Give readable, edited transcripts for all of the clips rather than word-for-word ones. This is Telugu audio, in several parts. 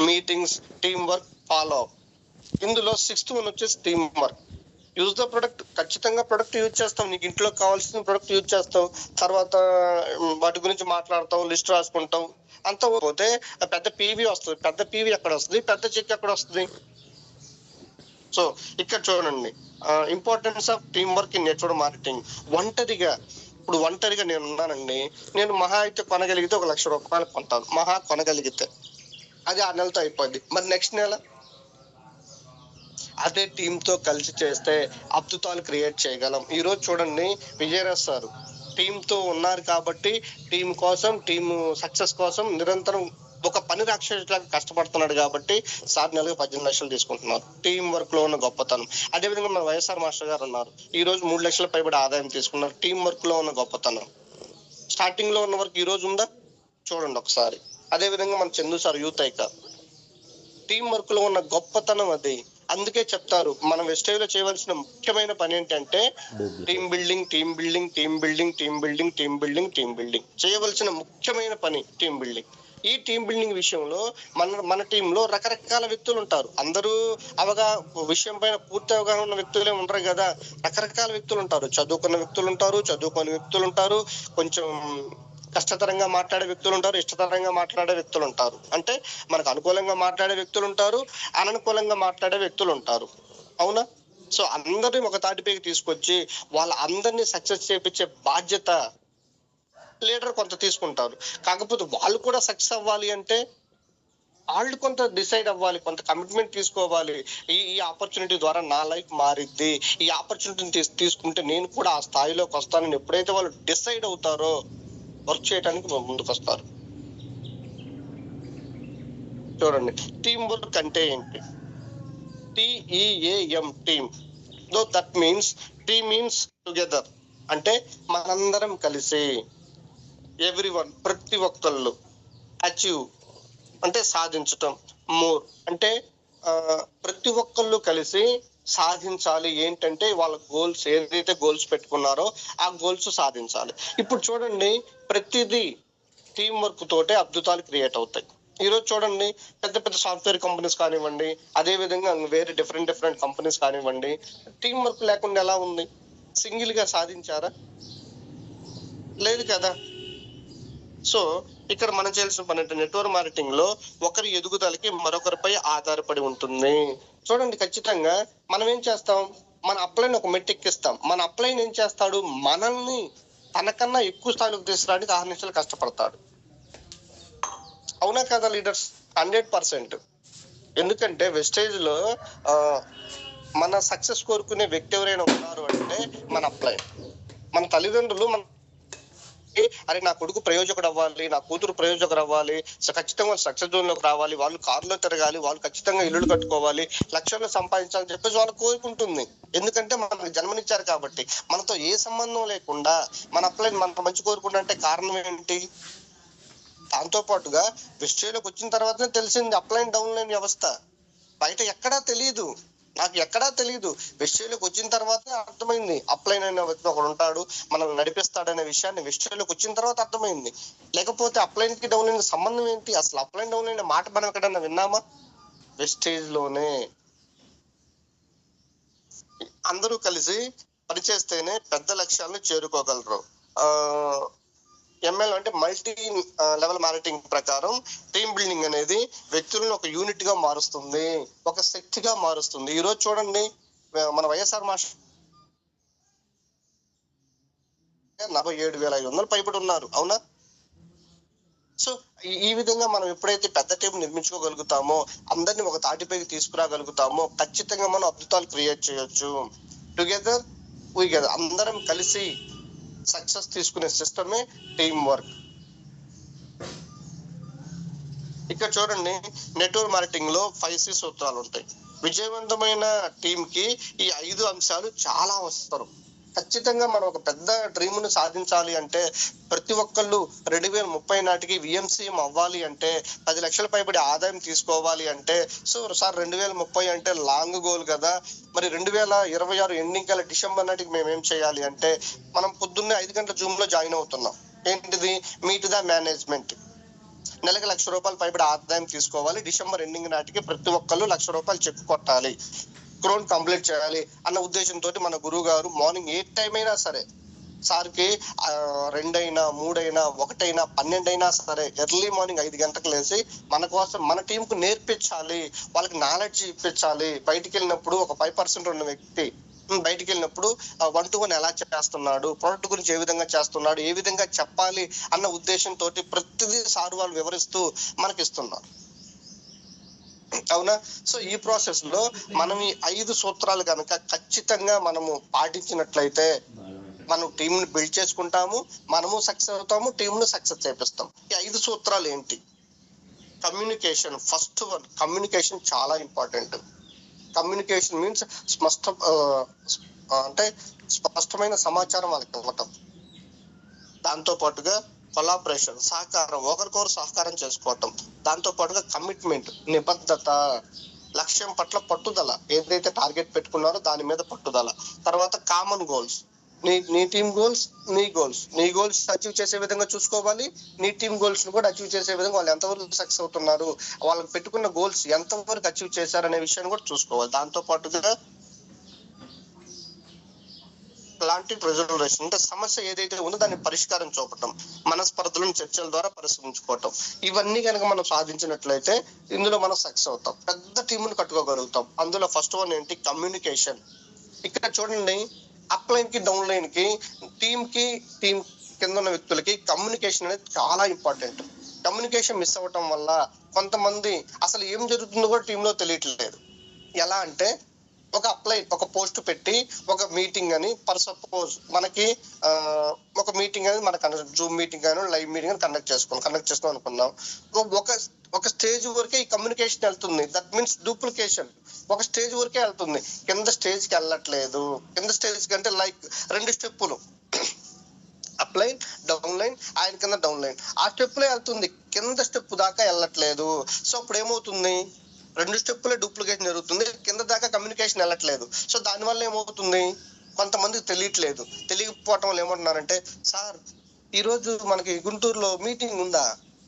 Meetings, team work, follow up. ఇందులో 6th వన్ వచ్చేసి team work. Use the product. ఖచ్చితంగా ప్రొడక్ట్ యూజ్ చేస్తాం, నీకు ఇంట్లో కావాల్సిన ప్రొడక్ట్ యూజ్ చేస్తావు, తర్వాత వాటి గురించి మాట్లాడతావు, లిస్ట్ రాసుకుంటావు, అంతా పోతే పెద్ద పీవీ వస్తుంది. పెద్ద పీవీ ఎక్కడ వస్తుంది, పెద్ద చెక్ ఎక్కడ వస్తుంది? సో ఇక్కడ చూడండి, importance of team work in network marketing. ఒంటరిగా నేను ఉన్నానండి, నేను మహా అయితే కొనగలిగితే 1,00,000 రూపాయలు కొంటాను, మహా కొనగలిగితే. అది 6 నెలలతో అయిపోద్ది. మరి నెక్స్ట్ నెల అదే టీమ్ తో కలిసి చేస్తే అద్భుతాలు క్రియేట్ చేయగలం. ఈ రోజు చూడండి, విజయరాజ్ సార్ టీమ్ తో ఉన్నారు కాబట్టి టీం కోసం, టీమ్ సక్సెస్ కోసం నిరంతరం ఒక పని రాక్షసులాగా కష్టపడుతున్నాడు కాబట్టి సార్ నెలకు 18 లక్షలు తీసుకుంటున్నారు. టీం వర్క్ లో ఉన్న గొప్పతనం. అదేవిధంగా మన వైఎస్ఆర్ మాస్టర్ గారు ఉన్నారు, ఈ రోజు 3 లక్షల పైబడి ఆదాయం తీసుకున్నారు. టీం వర్క్ లో ఉన్న గొప్పతనం. స్టార్టింగ్ లో ఉన్న వర్క్ ఈ రోజు ఉందా? చూడండి ఒకసారి. అదేవిధంగా మన Chandu sir youth icon. Team work లో ఉన్న గొప్పతనం అది. అందుకే చెప్తారు, మనం వెస్టేజ్ లో చేయవలసిన ముఖ్యమైన పని ఏంటంటే team building, team building, team building, team building, team building, team building. చేయవలసిన ముఖ్యమైన పని టీం బిల్డింగ్. ఈ టీం బిల్డింగ్ విషయంలో మన టీంలో రకరకాల వ్యక్తులు ఉంటారు. అందరూ విషయం పైన పూర్తి అవగాహన ఉన్న వ్యక్తులే ఉండరు కదా, రకరకాల వ్యక్తులు ఉంటారు. చదువుకున్న వ్యక్తులు ఉంటారు, చదువుకునే వ్యక్తులు ఉంటారు, కొంచెం కష్టతరంగా మాట్లాడే వ్యక్తులు ఉంటారు, ఇష్టతరంగా మాట్లాడే వ్యక్తులు ఉంటారు. అంటే మనకు అనుకూలంగా మాట్లాడే వ్యక్తులు ఉంటారు, అననుకూలంగా మాట్లాడే వ్యక్తులు ఉంటారు. అవునా? సో అందరినీ ఒక తాటిపైకి తీసుకొచ్చి వాళ్ళ అందరినీ సక్సెస్ చేయించే బాధ్యత లీడర్ కొంత తీసుకుంటారు. కాకపోతే వాళ్ళు కూడా సక్సెస్ అవ్వాలి అంటే వాళ్ళు కొంత డిసైడ్ అవ్వాలి, కొంత కమిట్మెంట్ తీసుకోవాలి. ఈ ఆపర్చునిటీ ద్వారా నా లైఫ్ మారిద్ది, ఈ ఆపర్చునిటీని తీసుకుంటే నేను కూడా ఆ స్థాయిలోకి వస్తానని ఎప్పుడైతే వాళ్ళు డిసైడ్ అవుతారో వర్క్ చేయడానికి ముందుకు వస్తారు. చూడండి, టీమ్ వర్క్ అంటే ఏంటి? TEAM, team. That means team means together. అంటే మనందరం కలిసి, ఎవ్రీవన్, ప్రతి ఒక్కళ్ళు, అచీవ్ అంటే సాధించటం, మోర్ అంటే ప్రతి ఒక్కళ్ళు కలిసి సాధించాలి. ఏంటంటే వాళ్ళ గోల్స్, ఏదైతే గోల్స్ పెట్టుకున్నారో ఆ గోల్స్ సాధించాలి. ఇప్పుడు చూడండి, ప్రతిదీ టీం వర్క్ తోటే అద్భుతాలు క్రియేట్ అవుతాయి. ఈ రోజు చూడండి, పెద్ద పెద్ద సాఫ్ట్వేర్ కంపెనీస్ కానివ్వండి, అదే విధంగా వేరే డిఫరెంట్ కంపెనీస్ కానివ్వండి, టీం వర్క్ లేకుండా ఎలా ఉంది? సింగిల్ గా సాధించారా? లేదు కదా. సో ఇక్కడ మనం చేయాల్సిన పని అంటే నెట్వర్క్ మార్కెటింగ్ లో ఒకరి ఎదుగుదలకి మరొకరిపై ఆధారపడి ఉంటుంది. చూడండి, ఖచ్చితంగా మనం ఏం చేస్తాం, మన అప్లైన్ ఒక మెట్టు ఎక్కిస్తాం. మన అప్లైన్ ఏం చేస్తాడు, మనల్ని తనకన్నా ఎక్కువ స్థాయిలోకి తీసుకురావడానికి 6 నిమిషాలు కష్టపడతాడు. అవునా కదా లీడర్స్? 100%. ఎందుకంటే వెస్టేజ్ లో మన సక్సెస్ కోరుకునే వ్యక్తి ఎవరైనా ఉన్నారు అంటే మన అప్లైన్. మన తల్లిదండ్రులు అరే నా కొడుకు ప్రయోజకుడు అవ్వాలి, నా కూతురు ప్రయోజకుడు అవ్వాలి, ఖచ్చితంగా సక్సెస్ జోన్ లోకి రావాలి, వాళ్ళు కారులో తిరగాలి, వాళ్ళు ఖచ్చితంగా ఇల్లులు కట్టుకోవాలి, లక్షల్లో సంపాదించాలని చెప్పేసి వాళ్ళు కోరుకుంటుంది. ఎందుకంటే మనకు జన్మనిచ్చారు కాబట్టి. మనతో ఏ సంబంధం లేకుండా మన అప్లైన్ మనకు మంచి కోరుకుంటే కారణం ఏంటి? దాంతో పాటుగా వెస్టేజ్లోకి వచ్చిన తర్వాతనే తెలిసింది అప్లైన్ డౌన్ లైన్ వ్యవస్థ. బయట ఎక్కడా తెలియదు, నాకు ఎక్కడా తెలియదు. వెస్టేజ్లోకి వచ్చిన తర్వాత అర్థమైంది, అప్లైన్ అనే వ్యక్తి ఒకడు ఉంటాడు, మనల్ని నడిపిస్తాడనే విషయాన్ని వెస్టేజ్లోకి వచ్చిన తర్వాత అర్థమైంది. లేకపోతే అప్లైన్ కి డౌన్ లైన్ సంబంధం ఏంటి? అసలు అప్లైన్ డౌన్ లైన్ మాట మనం ఎక్కడన్నా విన్నామా? వెస్టేజ్ లోనే అందరూ కలిసి పనిచేస్తేనే పెద్ద లక్ష్యాలను చేరుకోగలరు. ML అంటే మల్టీ లెవెల్ మార్కెటింగ్ ప్రకారం టీమ్ బిల్డింగ్ అనేది వ్యక్తులను ఒక యూనిట్ గా మారుస్తుంది, ఒక శక్తిగా మారుస్తుంది. ఈ రోజు చూడండి, మన వైఎస్ఆర్ మాస్టర్ 47,500 పైబడి ఉన్నారు. అవునా? సో ఈ విధంగా మనం ఎప్పుడైతే పెద్ద టీం నిర్మించుకోగలుగుతామో, అందరినీ ఒక తాటిపైకి తీసుకురాగలుగుతామో, ఖచ్చితంగా మనం అద్భుతాలు క్రియేట్ చేయొచ్చు. టుగెదర్ వీగెదర్, అందరం కలిసి సక్సెస్ తీసుకునే సిస్టమే టీమ్ వర్క్. ఇక్కడ చూడండి, నెట్వర్క్ మార్కెటింగ్ లో 5C సూత్రాలు ఉంటాయి. విజయవంతమైన టీం కి ఈ 5 అంశాలు చాలా అవసరం. ఖచ్చితంగా మనం ఒక పెద్ద డ్రీమ్ ను సాధించాలి అంటే, ప్రతి ఒక్కళ్ళు 2030 నాటికి VMCM అవ్వాలి అంటే, 10 లక్షల పైబడి ఆదాయం తీసుకోవాలి అంటే, సో సార్ 2030 అంటే లాంగ్ గోల్ కదా, మరి 2026 ఎండింగ్ కల్లా డిసెంబర్ నాటికి మేము ఏం చేయాలి అంటే, మనం పొద్దున్నే 5 గంటల జూమ్ లో జాయిన్ అవుతున్నాం. ఏంటిది? Meet the management. నెలకు ₹1,00,000 పైబడి ఆదాయం తీసుకోవాలి, డిసెంబర్ ఎండింగ్ నాటికి ప్రతి ఒక్కళ్ళు ₹1,00,000 చెక్ కొట్టాలి, క్రోన్ కంప్లీట్ చేయాలి అన్న ఉద్దేశంతో మన గురువు గారు మార్నింగ్ ఏ టైం అయినా సరే సార్కి 2 అయినా 3 అయినా 1 అయినా 12 అయినా సరే ఎర్లీ మార్నింగ్ 5 గంటలకు లేచి మన కోసం మన టీం కు నేర్పించాలి, వాళ్ళకి నాలెడ్జ్ ఇప్పించాలి. బయటికి వెళ్ళినప్పుడు ఒక 5% ఉన్న వ్యక్తి బయటికి వెళ్ళినప్పుడు 1-to-1 ఎలా చేస్తున్నాడు, ప్రొడక్ట్ గురించి ఏ విధంగా చేస్తున్నాడు, ఏ విధంగా చెప్పాలి అన్న ఉద్దేశంతో ప్రతిదీ సార్ వాళ్ళు వివరిస్తూ మనకిస్తున్నారు. అవునా? సో ఈ ప్రాసెస్ లో మనం ఈ 5 సూత్రాలు కనుక ఖచ్చితంగా మనము పాటించినట్లయితే మనం టీం ని బిల్డ్ చేసుకుంటాము, మనము సక్సెస్ అవుతాము, టీం ను సక్సెస్ చేపిస్తాం. ఈ 5 సూత్రాలు ఏంటి? కమ్యూనికేషన్. ఫస్ట్ వన్, కమ్యూనికేషన్ చాలా ఇంపార్టెంట్. కమ్యూనికేషన్ మీన్స్ అంటే స్పష్టమైన సమాచారం వాళ్ళకి ఇవ్వటం. దాంతో పాటుగా కొలాబరేషన్, సహకారం, ఒకరికొకరు సహకారం చేసుకోవటం. దాంతో పాటుగా కమిట్మెంట్, నిబద్ధత, లక్ష్యం పట్ల పట్టుదల, ఏదైతే టార్గెట్ పెట్టుకున్నారో దాని మీద పట్టుదల. తర్వాత కామన్ గోల్స్, నీ టీమ్ గోల్స్, నీ గోల్స్ అచీవ్ చేసే విధంగా చూసుకోవాలి, నీ టీమ్ గోల్స్ ను కూడా అచీవ్ చేసే విధంగా వాళ్ళు ఎంతవరకు సక్సెస్ అవుతున్నారు, వాళ్ళకి పెట్టుకున్న గోల్స్ ఎంతవరకు అచీవ్ చేశారు అనే విషయాన్ని కూడా చూసుకోవాలి. దాంతో పాటుగా ప్లాంటింగ్ రెజల్యూషన్, అంటే సమస్య ఏదైతే ఉందో దాన్ని పరిష్కారం చూపటం, మనస్పర్ధలను చర్చల ద్వారా పరిష్కరించుకోవటం. ఇవన్నీ కనుక మనం సాధించినట్లయితే ఇందులో మనం సక్సెస్ అవుతాం, పెద్ద టీమును కట్టుకోగలుగుతాం. అందులో ఫస్ట్ వన్ ఏంటి? కమ్యూనికేషన్. ఇక్కడ చూడండి, అప్ లైన్ కి డౌన్ లైన్ కి టీమ్ కింద ఉన్న వ్యక్తులకి కమ్యూనికేషన్ అనేది చాలా ఇంపార్టెంట్. కమ్యూనికేషన్ మిస్ అవ్వటం వల్ల కొంతమంది అసలు ఏం జరుగుతుందో కూడా టీంలో తెలియట్లేదు. ఎలా అంటే ఒక పోస్ట్ పెట్టి ఒక మీటింగ్ అని ఫర్ సపోజ్ మనకి ఒక మీటింగ్ అనేది మనకు జూమ్ మీటింగ్ కానీ లైవ్ మీటింగ్ అని కండక్ట్ చేస్తాం అనుకున్నాం. ఒక స్టేజ్ వరకే ఈ కమ్యూనికేషన్ వెళ్తుంది. That means duplication. ఒక స్టేజ్ వరకే వెళ్తుంది, కింద స్టేజ్ కి వెళ్ళట్లేదు. కింద స్టేజ్ కంటే లైక్ 2 స్టెప్పులు, అప్ లైన్ డౌన్ లైన్, ఆయన కింద డౌన్ లైన్, ఆ స్టెప్ లో వెళ్తుంది, కింద స్టెప్ దాకా వెళ్ళట్లేదు. సో అప్పుడు ఏమవుతుంది? 2 స్టెప్పులే డూప్లికేషన్ జరుగుతుంది, కింద దాకా కమ్యూనికేషన్ వెళ్ళట్లేదు. సో దానివల్ల ఏమవుతుంది? కొంతమందికి తెలియకపోవటం వల్ల ఏమంటున్నారంటే, సార్ ఈరోజు మనకి గుంటూరులో మీటింగ్ ఉందా?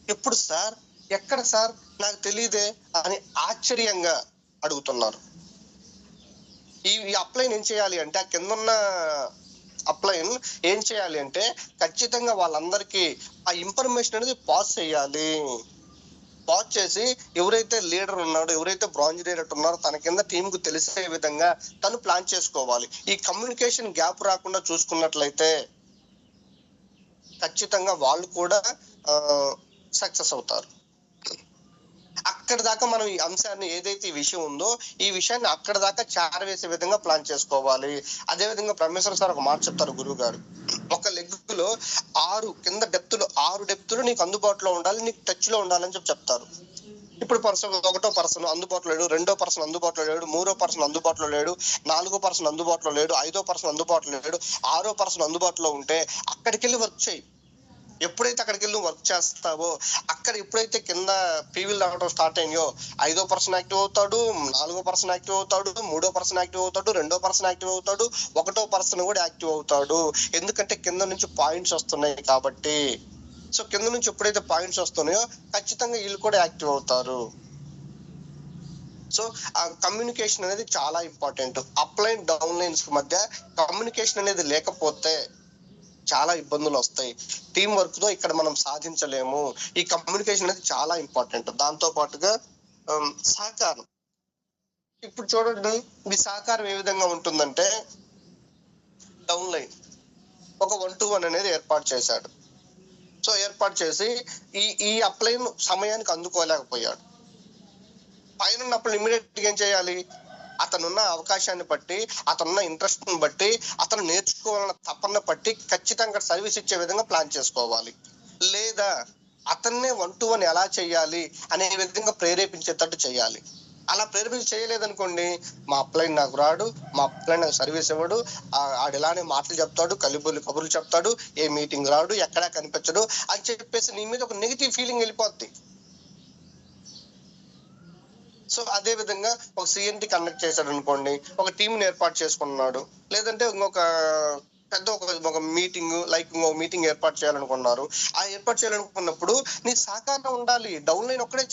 ఎప్పుడు సార్? ఎక్కడ సార్? నాకు తెలియదే అని ఆశ్చర్యంగా అడుగుతున్నారు. ఈ అప్లైన్ ఏం చేయాలి అంటే, ఆ కింద ఉన్న అప్లైన్ ఏం చేయాలి అంటే ఖచ్చితంగా వాళ్ళందరికీ ఆ ఇన్ఫర్మేషన్ అనేది పాస్ చేయాలి. పాస్ చేసి ఎవరైతే లీడర్ ఉన్నాడో, ఎవరైతే బ్రాంజ్ డైరెక్టర్ ఉన్నారో తన కింద టీం కు తెలిసే విధంగా తను ప్లాన్ చేసుకోవాలి. ఈ కమ్యూనికేషన్ గ్యాప్ రాకుండా చూసుకున్నట్లయితే ఖచ్చితంగా వాళ్ళు కూడా సక్సెస్ అవుతారు. అక్కడ దాకా మనం ఈ అంశాన్ని, ఏదైతే ఈ విషయం ఉందో ఈ విషయాన్ని అక్కడ దాకా చేరవేసే విధంగా ప్లాన్ చేసుకోవాలి. అదే విధంగా బ్రహ్మేశ్వర సార్ ఒక మాట చెప్తారు గురువు గారు, ఒక లెగ్ లో 6 కింద డెప్తులు నీకు అందుబాటులో ఉండాలి, నీకు టచ్ లో ఉండాలని చెప్తారు. ఇప్పుడు ఒకటో పర్సన్ అందుబాటులో లేడు, రెండో పర్సన్ అందుబాటులో లేడు, మూడో పర్సన్ అందుబాటులో లేడు, 4గో పర్సన్ అందుబాటులో లేడు, 5దో పర్సన్ అందుబాటులో లేడు, 6రో పర్సన్ అందుబాటులో ఉంటే అక్కడికి వెళ్ళి వర్క్ చేయి. ఎప్పుడైతే అక్కడికి వెళ్ళి వర్క్ చేస్తావో, అక్కడ ఎప్పుడైతే కింద పీవీలు రావడం స్టార్ట్ అయ్యో 5దో పర్సన్ యాక్టివ్ అవుతాడు, 4గో పర్సన్ యాక్టివ్ అవుతాడు, 3దో పర్సన్ యాక్టివ్ అవుతాడు, 2ో పర్సన్ యాక్టివ్ అవుతాడు, 1ో పర్సన్ కూడా యాక్టివ్ అవుతాడు. ఎందుకంటే కింద నుంచి పాయింట్స్ వస్తున్నాయి కాబట్టి. సో కింద నుంచి ఎప్పుడైతే పాయింట్స్ వస్తున్నాయో ఖచ్చితంగా వీళ్ళు కూడా యాక్టివ్ అవుతారు. సో ఆ కమ్యూనికేషన్ అనేది చాలా important. Up line down lines మధ్య కమ్యూనికేషన్ అనేది లేకపోతే చాలా ఇబ్బందులు వస్తాయి. టీం వర్క్ తో ఇక్కడ మనం సాధించలేము. ఈ కమ్యూనికేషన్ అనేది చాలా ఇంపార్టెంట్. దాంతో పాటుగా సహకారం. ఇప్పుడు చూడండి, మీ సహకారం ఏ విధంగా ఉంటుందంటే, డౌన్ లైన్ ఒక 1-to-1 అనేది ఏర్పాటు చేశాడు. సో ఏర్పాటు చేసి ఈ అప్లైన్ సమయానికి అందుకోలేకపోయాడు. పైన ఉన్నప్పుడు ఇమ్మీడియట్ గా ఏం చేయాలి? అతనున్న అవకాశాన్ని బట్టి, అతనున్న ఇంట్రెస్ట్ ని బట్టి, అతను నేర్చుకోవాలన్న తపన బట్టి ఖచ్చితంగా సర్వీస్ ఇచ్చే విధంగా ప్లాన్ చేసుకోవాలి. లేదా అతన్నే 1-to-1 ఎలా చేయాలి అనే విధంగా ప్రేరేపించేటట్టు చేయాలి. అలా ప్రేరేపించి చేయలేదనుకోండి, మా అప్లైన్ నాకు రాడు, మా అప్లైన్ నాకు సర్వీస్ ఇవ్వడు, ఆడు ఇలానే మాటలు చెప్తాడు, కబుర్లు చెప్తాడు, ఏ మీటింగ్ రాడు, ఎక్కడా కనిపించడు అని చెప్పేసి నీ మీద ఒక నెగిటివ్ ఫీలింగ్ వెళ్ళిపోద్ది. సో అదే విధంగా ఒక సిఎన్టీ కండక్ట్ చేశాడు అనుకోండి, ఒక టీంని ఏర్పాటు చేసుకున్నాడు, లేదంటే ఇంకొక పెద్ద ఒక మీటింగ్ లైక్ ఇంకో మీటింగ్ ఏర్పాటు చేయాలనుకున్నారు. ఆ ఏర్పాటు చేయాలనుకున్నప్పుడు నీ సహకారం ఉండాలి. డౌన్ లైన్ ఒక్కడే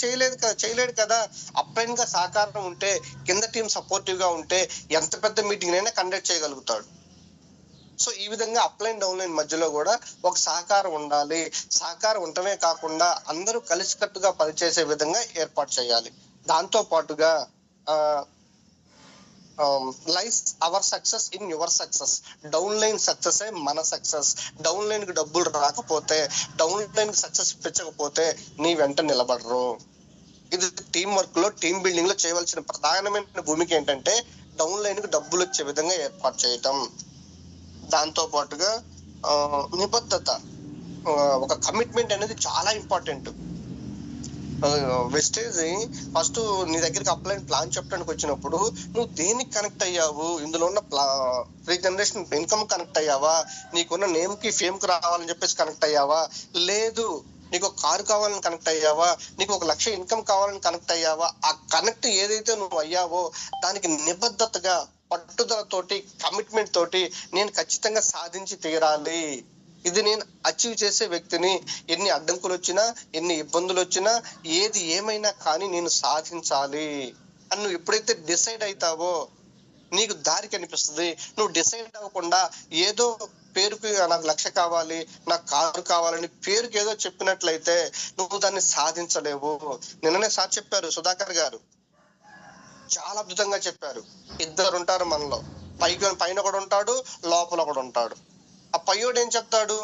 చేయలేడు కదా. అప్ లైన్ గా సహకారం ఉంటే, కింద టీం సపోర్టివ్ గా ఉంటే ఎంత పెద్ద మీటింగ్ అయినా కండక్ట్ చేయగలుగుతాడు. సో ఈ విధంగా అప్ లైన్ డౌన్ లైన్ మధ్యలో కూడా ఒక సహకారం ఉండాలి. సహకారం ఉండటమే కాకుండా అందరూ కలిసికట్టుగా పనిచేసే విధంగా ఏర్పాటు చేయాలి. దాంతో పాటుగా life our success in your success. Down line success మన సక్సెస్. డౌన్ లైన్ కి డబ్బులు రాకపోతే, డౌన్ లైన్ కి సక్సెస్ ఇప్పించకపోతే నీ వెంట నిలబడరు. ఇది టీం వర్క్ లో, టీం బిల్డింగ్ లో చేయవలసిన ప్రధానమైన భూమిక ఏంటంటే డౌన్ లైన్ కి డబ్బులు వచ్చే విధంగా ఏర్పాటు చేయటం. దాంతో పాటుగా నిబద్ధత, ఒక కమిట్మెంట్ అనేది చాలా ఇంపార్టెంట్. వెస్టేజ్ ఫస్ట్ నీ దగ్గరికి అప్లైన్ ప్లాన్ చెప్పడానికి వచ్చినప్పుడు నువ్వు దేనికి కనెక్ట్ అయ్యావు, ఇందులో ఉన్న ప్రీ జనరేషన్ ఇన్కమ్ కనెక్ట్ అయ్యావా, నీకున్న నేమ్ కి ఫేమ్ కి రావాలని చెప్పేసి కనెక్ట్ అయ్యావా, లేదు నీకు ఒక కారు కావాలని కనెక్ట్ అయ్యావా, నీకు 1 లక్ష ఇన్కమ్ కావాలని కనెక్ట్ అయ్యావా. ఆ కనెక్ట్ ఏదైతే నువ్వు అయ్యావో దానికి నిబద్ధతగా, పట్టుదలతోటి, కమిట్మెంట్ తోటి నేను ఖచ్చితంగా సాధించి తీరాలి, ఇది నేను అచీవ్ చేసే వ్యక్తిని, ఎన్ని అడ్డంకులు వచ్చినా, ఎన్ని ఇబ్బందులు వచ్చినా, ఏది ఏమైనా కానీ నేను సాధించాలి అని నువ్వు ఎప్పుడైతే డిసైడ్ అవుతావో నీకు దారి కనిపిస్తుంది. నువ్వు డిసైడ్ అవ్వకుండా ఏదో పేరుకి నాకు 1 లక్ష కావాలి, నాకు కారు కావాలని పేరుకి ఏదో చెప్పినట్లయితే నువ్వు దాన్ని సాధించలేవు. నిన్ననే సార్ చెప్పారు, సుధాకర్ గారు చాలా అద్భుతంగా చెప్పారు. 2 ఉంటారు మనలో, పైన ఒకడు ఉంటాడు, లోపల ఒకడు ఉంటాడు. ఆ పయ్యోడు ఏం చెప్తాడు,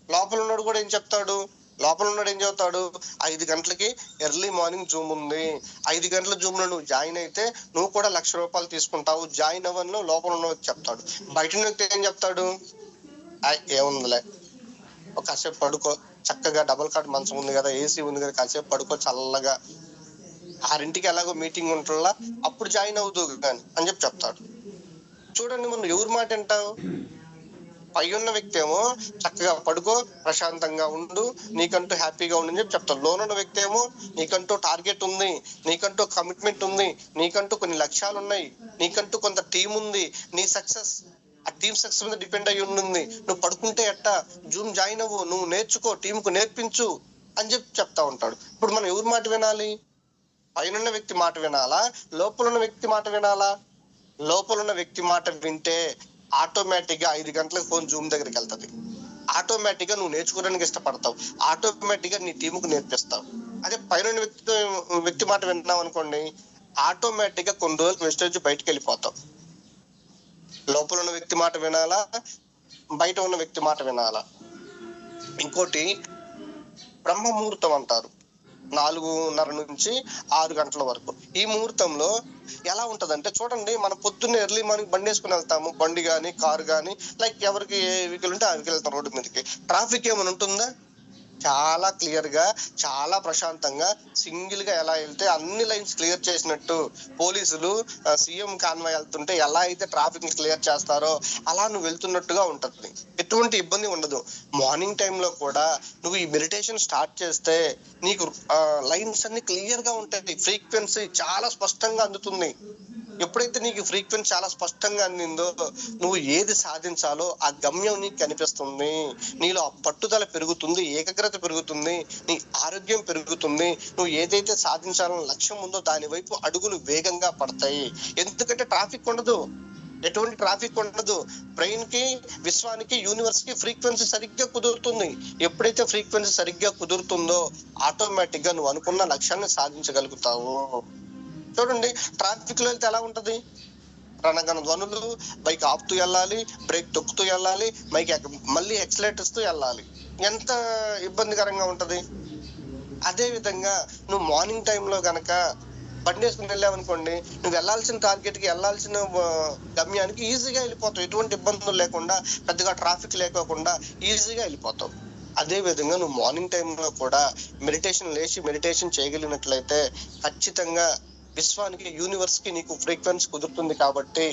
లోపల ఉన్నాడు కూడా ఏం చెప్తాడు, లోపల ఉన్నాడు ఏం చెప్తాడు, 5 గంటలకి ఎర్లీ మార్నింగ్ జూమ్ ఉంది, 5 గంటల జూమ్ లో నువ్వు జాయిన్ అయితే నువ్వు కూడా 1 లక్ష రూపాయలు తీసుకుంటావు, జాయిన్ అవ్వను లోపల ఉన్న చెప్తాడు. బయట వ్యక్తి ఏం చెప్తాడు, ఏముందిలే కాసేపు పడుకో, చక్కగా డబుల్ కాట్ మంచం ఉంది కదా, ఏసీ ఉంది కదా, కాసేపు పడుకో చల్లగా, 6ంటికి ఎలాగో మీటింగ్ ఉంటుందా అప్పుడు జాయిన్ అవుతూ కానీ అని చెప్తాడు. చూడండి, మనం ఎవరి మాట వింటావు? పై ఉన్న వ్యక్తి ఏమో చక్కగా పడుకో, ప్రశాంతంగా ఉండు, నీకంటూ హ్యాపీగా ఉండు అని చెప్తాడు. లోనున్న వ్యక్తి ఏమో నీకంటూ టార్గెట్ ఉంది, నీకంటూ కమిట్మెంట్ ఉంది, నీకంటూ కొన్ని లక్ష్యాలు ఉన్నాయి, నీకంటూ కొంత టీం ఉంది, నీ సక్సెస్ ఆ టీం సక్సెస్ మీద డిపెండ్ అయ్యి ఉంటుంది. నువ్వు పడుకుంటే ఎట్టా, జూమ్ జాయిన్ అవ్వు, నువ్వు నేర్చుకో, టీంకు నేర్పించు అని చెప్తా ఉంటాడు. ఇప్పుడు మనం ఎవరి మాట వినాలి? పైన వ్యక్తి మాట వినాలా, లోపల ఉన్న వ్యక్తి మాట వినాలా? లోపల ఉన్న వ్యక్తి మాట వింటే ఆటోమేటిక్ గా 5 గంటలకు ఫోన్ జూమ్ దగ్గరికి వెళ్తుంది. ఆటోమేటిక్ గా నువ్వు నేర్చుకోవడానికి ఇష్టపడతావు, ఆటోమేటిక్ గా నీ టీముకు నేర్పిస్తావు. అదే పైన వ్యక్తి మాట విన్నావు అనుకోండి, ఆటోమేటిక్ గా కొన్ని రోజులకు వెస్టేజ్ బయటకు వెళ్ళిపోతావు. లోపల ఉన్న వ్యక్తి మాట వినాలా, బయట ఉన్న వ్యక్తి మాట వినాలా? ఇంకోటి బ్రహ్మ ముహూర్తం అంటారు, 4:30 నుంచి 6 గంటల వరకు. ఈ ముహూర్తంలో ఎలా ఉంటదంటే చూడండి, మనం పొద్దున్నే ఎర్లీ మార్నింగ్ బండి వేసుకుని వెళ్తాము, బండి కానీ కారు కానీ, లైక్ ఎవరికి ఏ వెహికల్ ఉంటే ఆ వెహికల్ వెళ్తాం రోడ్డు మీదకి. ట్రాఫిక్ ఏమైనా ఉంటుందా? చాలా క్లియర్ గా, చాలా ప్రశాంతంగా, సింగిల్ గా ఎలా వెళ్తే అన్ని లైన్స్ క్లియర్ చేసినట్టు, పోలీసులు సీఎం కాన్వాయ్ వెళ్తుంటే ఎలా అయితే ట్రాఫిక్ ని క్లియర్ చేస్తారో అలా నువ్వు వెళ్తున్నట్టుగా ఉంటది, ఎటువంటి ఇబ్బంది ఉండదు. మార్నింగ్ టైంలో కూడా నువ్వు ఈ మెడిటేషన్ స్టార్ట్ చేస్తే నీకు లైన్స్ అన్ని క్లియర్ గా ఉంటాయి, ఫ్రీక్వెన్సీ చాలా స్పష్టంగా అందుతుంది. ఎప్పుడైతే నీకు ఫ్రీక్వెన్సీ చాలా స్పష్టంగా అందిందో నువ్వు ఏది సాధించాలో ఆ గమ్యం నీకు కనిపిస్తుంది, నీలో ఆ పట్టుదల పెరుగుతుంది, ఏకాగ్రత పెరుగుతుంది, నీ ఆరోగ్యం పెరుగుతుంది. నువ్వు ఏదైతే సాధించాలని లక్ష్యం ఉందో దాని వైపు అడుగులు వేగంగా పడతాయి. ఎందుకంటే ట్రాఫిక్ ఉండదు, ఎటువంటి ట్రాఫిక్ ఉండదు. బ్రెయిన్ కి, విశ్వానికి, యూనివర్స్ కి ఫ్రీక్వెన్సీ సరిగ్గా కుదురుతుంది. ఎప్పుడైతే ఫ్రీక్వెన్సీ సరిగ్గా కుదురుతుందో ఆటోమేటిక్ గా నువ్వు అనుకున్న లక్ష్యాన్ని సాధించగలుగుతావు. చూడండి, ట్రాఫిక్ లో వెళ్తే ఎలా ఉంటది, రణగణ ధ్వనులు, బైక్ ఆపుతూ వెళ్ళాలి, బ్రేక్ తొక్కుతూ వెళ్ళాలి, మళ్ళీ ఎక్సలేటర్ ఇస్తూ వెళ్ళాలి, ఎంత ఇబ్బందికరంగా ఉంటది. అదే విధంగా నువ్వు మార్నింగ్ టైంలో గనక బండి వేసుకుని వెళ్ళావనుకోండి, నువ్వు వెళ్ళాల్సిన టార్గెట్ కి, వెళ్ళాల్సిన గమ్యానికి ఈజీగా వెళ్ళిపోతావు, ఎటువంటి ఇబ్బందులు లేకుండా, పెద్దగా ట్రాఫిక్ లేకోకుండా ఈజీగా వెళ్ళిపోతావు. అదే విధంగా నువ్వు మార్నింగ్ టైంలో కూడా మెడిటేషన్ చేయగలిగినట్లయితే ఖచ్చితంగా విశ్వానికి, యూనివర్స్ కి నీకు ఫ్రీక్వెన్సీ కుదురుతుంది కాబట్టి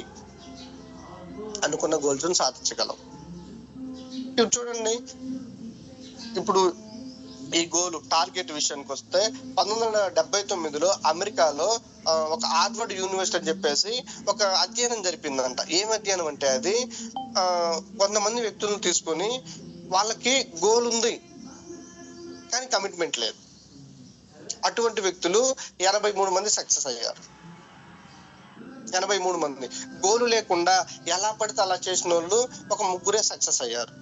అనుకున్న గోల్స్ సాధించగలవు. ఇప్పుడు చూడండి, ఇప్పుడు ఈ గోల్ టార్గెట్ విషయానికి వస్తే 1979లో అమెరికాలో ఒక హార్వర్డ్ యూనివర్సిటీ అని చెప్పేసి ఒక అధ్యయనం జరిపిందంట. ఏం అధ్యయనం అంటే అది కొంతమంది వ్యక్తులను తీసుకొని వాళ్ళకి గోల్ ఉంది కానీ కమిట్మెంట్ లేదు. అటువంటి వ్యక్తులు 83 మంది సక్సెస్ అయ్యారు. 83 మంది. గోలు లేకుండా ఎలా పడితే అలా చేసిన వాళ్ళు ఒక 3 సక్సెస్ అయ్యారు.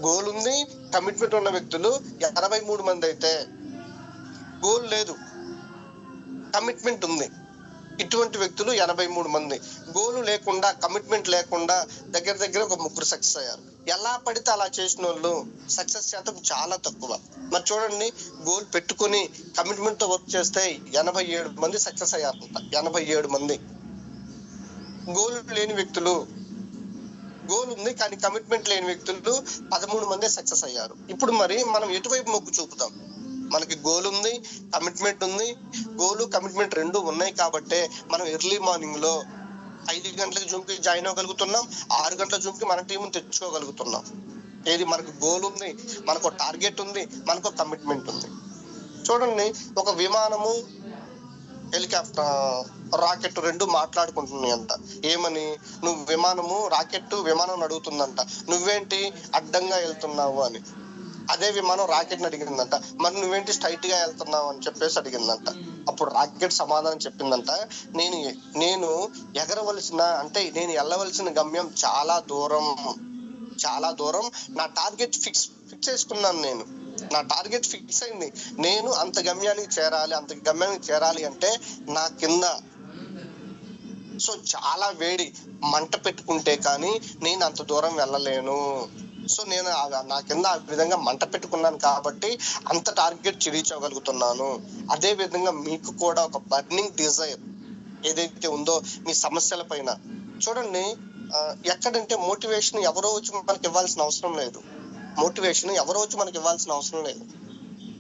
గోల్ ఉంది, కమిట్మెంట్ ఉన్న వ్యక్తులు 83 మంది అయితే, గోల్ లేదు కమిట్మెంట్ ఉంది ఇటువంటి వ్యక్తులు 83 మంది. గోలు లేకుండా కమిట్మెంట్ లేకుండా దగ్గర ఒక 3 సక్సెస్ అయ్యారు. ఎలా పడితే అలా చేసిన వాళ్ళు సక్సెస్ శాతం చాలా తక్కువ. మరి చూడండి, గోల్ పెట్టుకొని కమిట్మెంట్ తో వర్క్ చేస్తే 87 మంది సక్సెస్ అయ్యారంట. 87 మంది. గోల్ లేని వ్యక్తులు, గోల్ ఉంది కానీ కమిట్మెంట్ లేని వ్యక్తులు 13 మంది సక్సెస్ అయ్యారు. ఇప్పుడు మరి మనం ఎటువైపు మొగ్గు చూపుతాం? మనకి గోల్ ఉంది, కమిట్మెంట్ ఉంది. గోలు కమిట్మెంట్ రెండు ఉన్నాయి కాబట్టే మనం ఎర్లీ మార్నింగ్ లో 5 గంటలకు జూమ్కి జాయిన్ అవ్వగలుగుతున్నాం, 6 గంటల జూమ్కి మన టీంని తెచ్చుకోగలుగుతున్నాం. ఏది మనకు గోల్ ఉంది, మనకు టార్గెట్ ఉంది, మనకు కమిట్మెంట్ ఉంది. చూడండి, ఒక విమానము హెలికాప్టర్ రాకెట్ రెండు మాట్లాడుకుంటున్నాయి అంట. ఏమని? నువ్వు విమానం అడుగుతుందంట, నువ్వేంటి అడ్డంగా వెళ్తున్నావు అని. అదే విమానం రాకెట్ ని అడిగిందంట, మరి నువ్వేంటి స్ట్రైట్ గా వెళ్తున్నావు అని చెప్పేసి అడిగిందంట. అప్పుడు రాకెట్ సమాధానం చెప్పిందంట, నేను ఎగరవలసిన అంటే నేను వెళ్ళవలసిన గమ్యం చాలా దూరం. నా టార్గెట్ ఫిక్స్ చేసుకున్నాను. నా టార్గెట్ ఫిక్స్ అయింది. నేను అంత గమ్యానికి చేరాలి అంటే నా కింద చాలా వేడి మంట పెట్టుకుంటే కానీ నేను అంత దూరం వెళ్ళలేను. నేను నా కింద ఆ విధంగా మంట పెట్టుకున్నాను కాబట్టి అంత టార్గెట్ రీచ్ అవ్వగలుగుతున్నాను. అదే విధంగా మీకు కూడా ఒక బర్నింగ్ డిజైర్ ఏదైతే ఉందో మీ సమస్యల పైన చూడండి. ఎక్కడంటే మోటివేషన్ ఎవరో వచ్చి మనకి ఇవ్వాల్సిన అవసరం లేదు.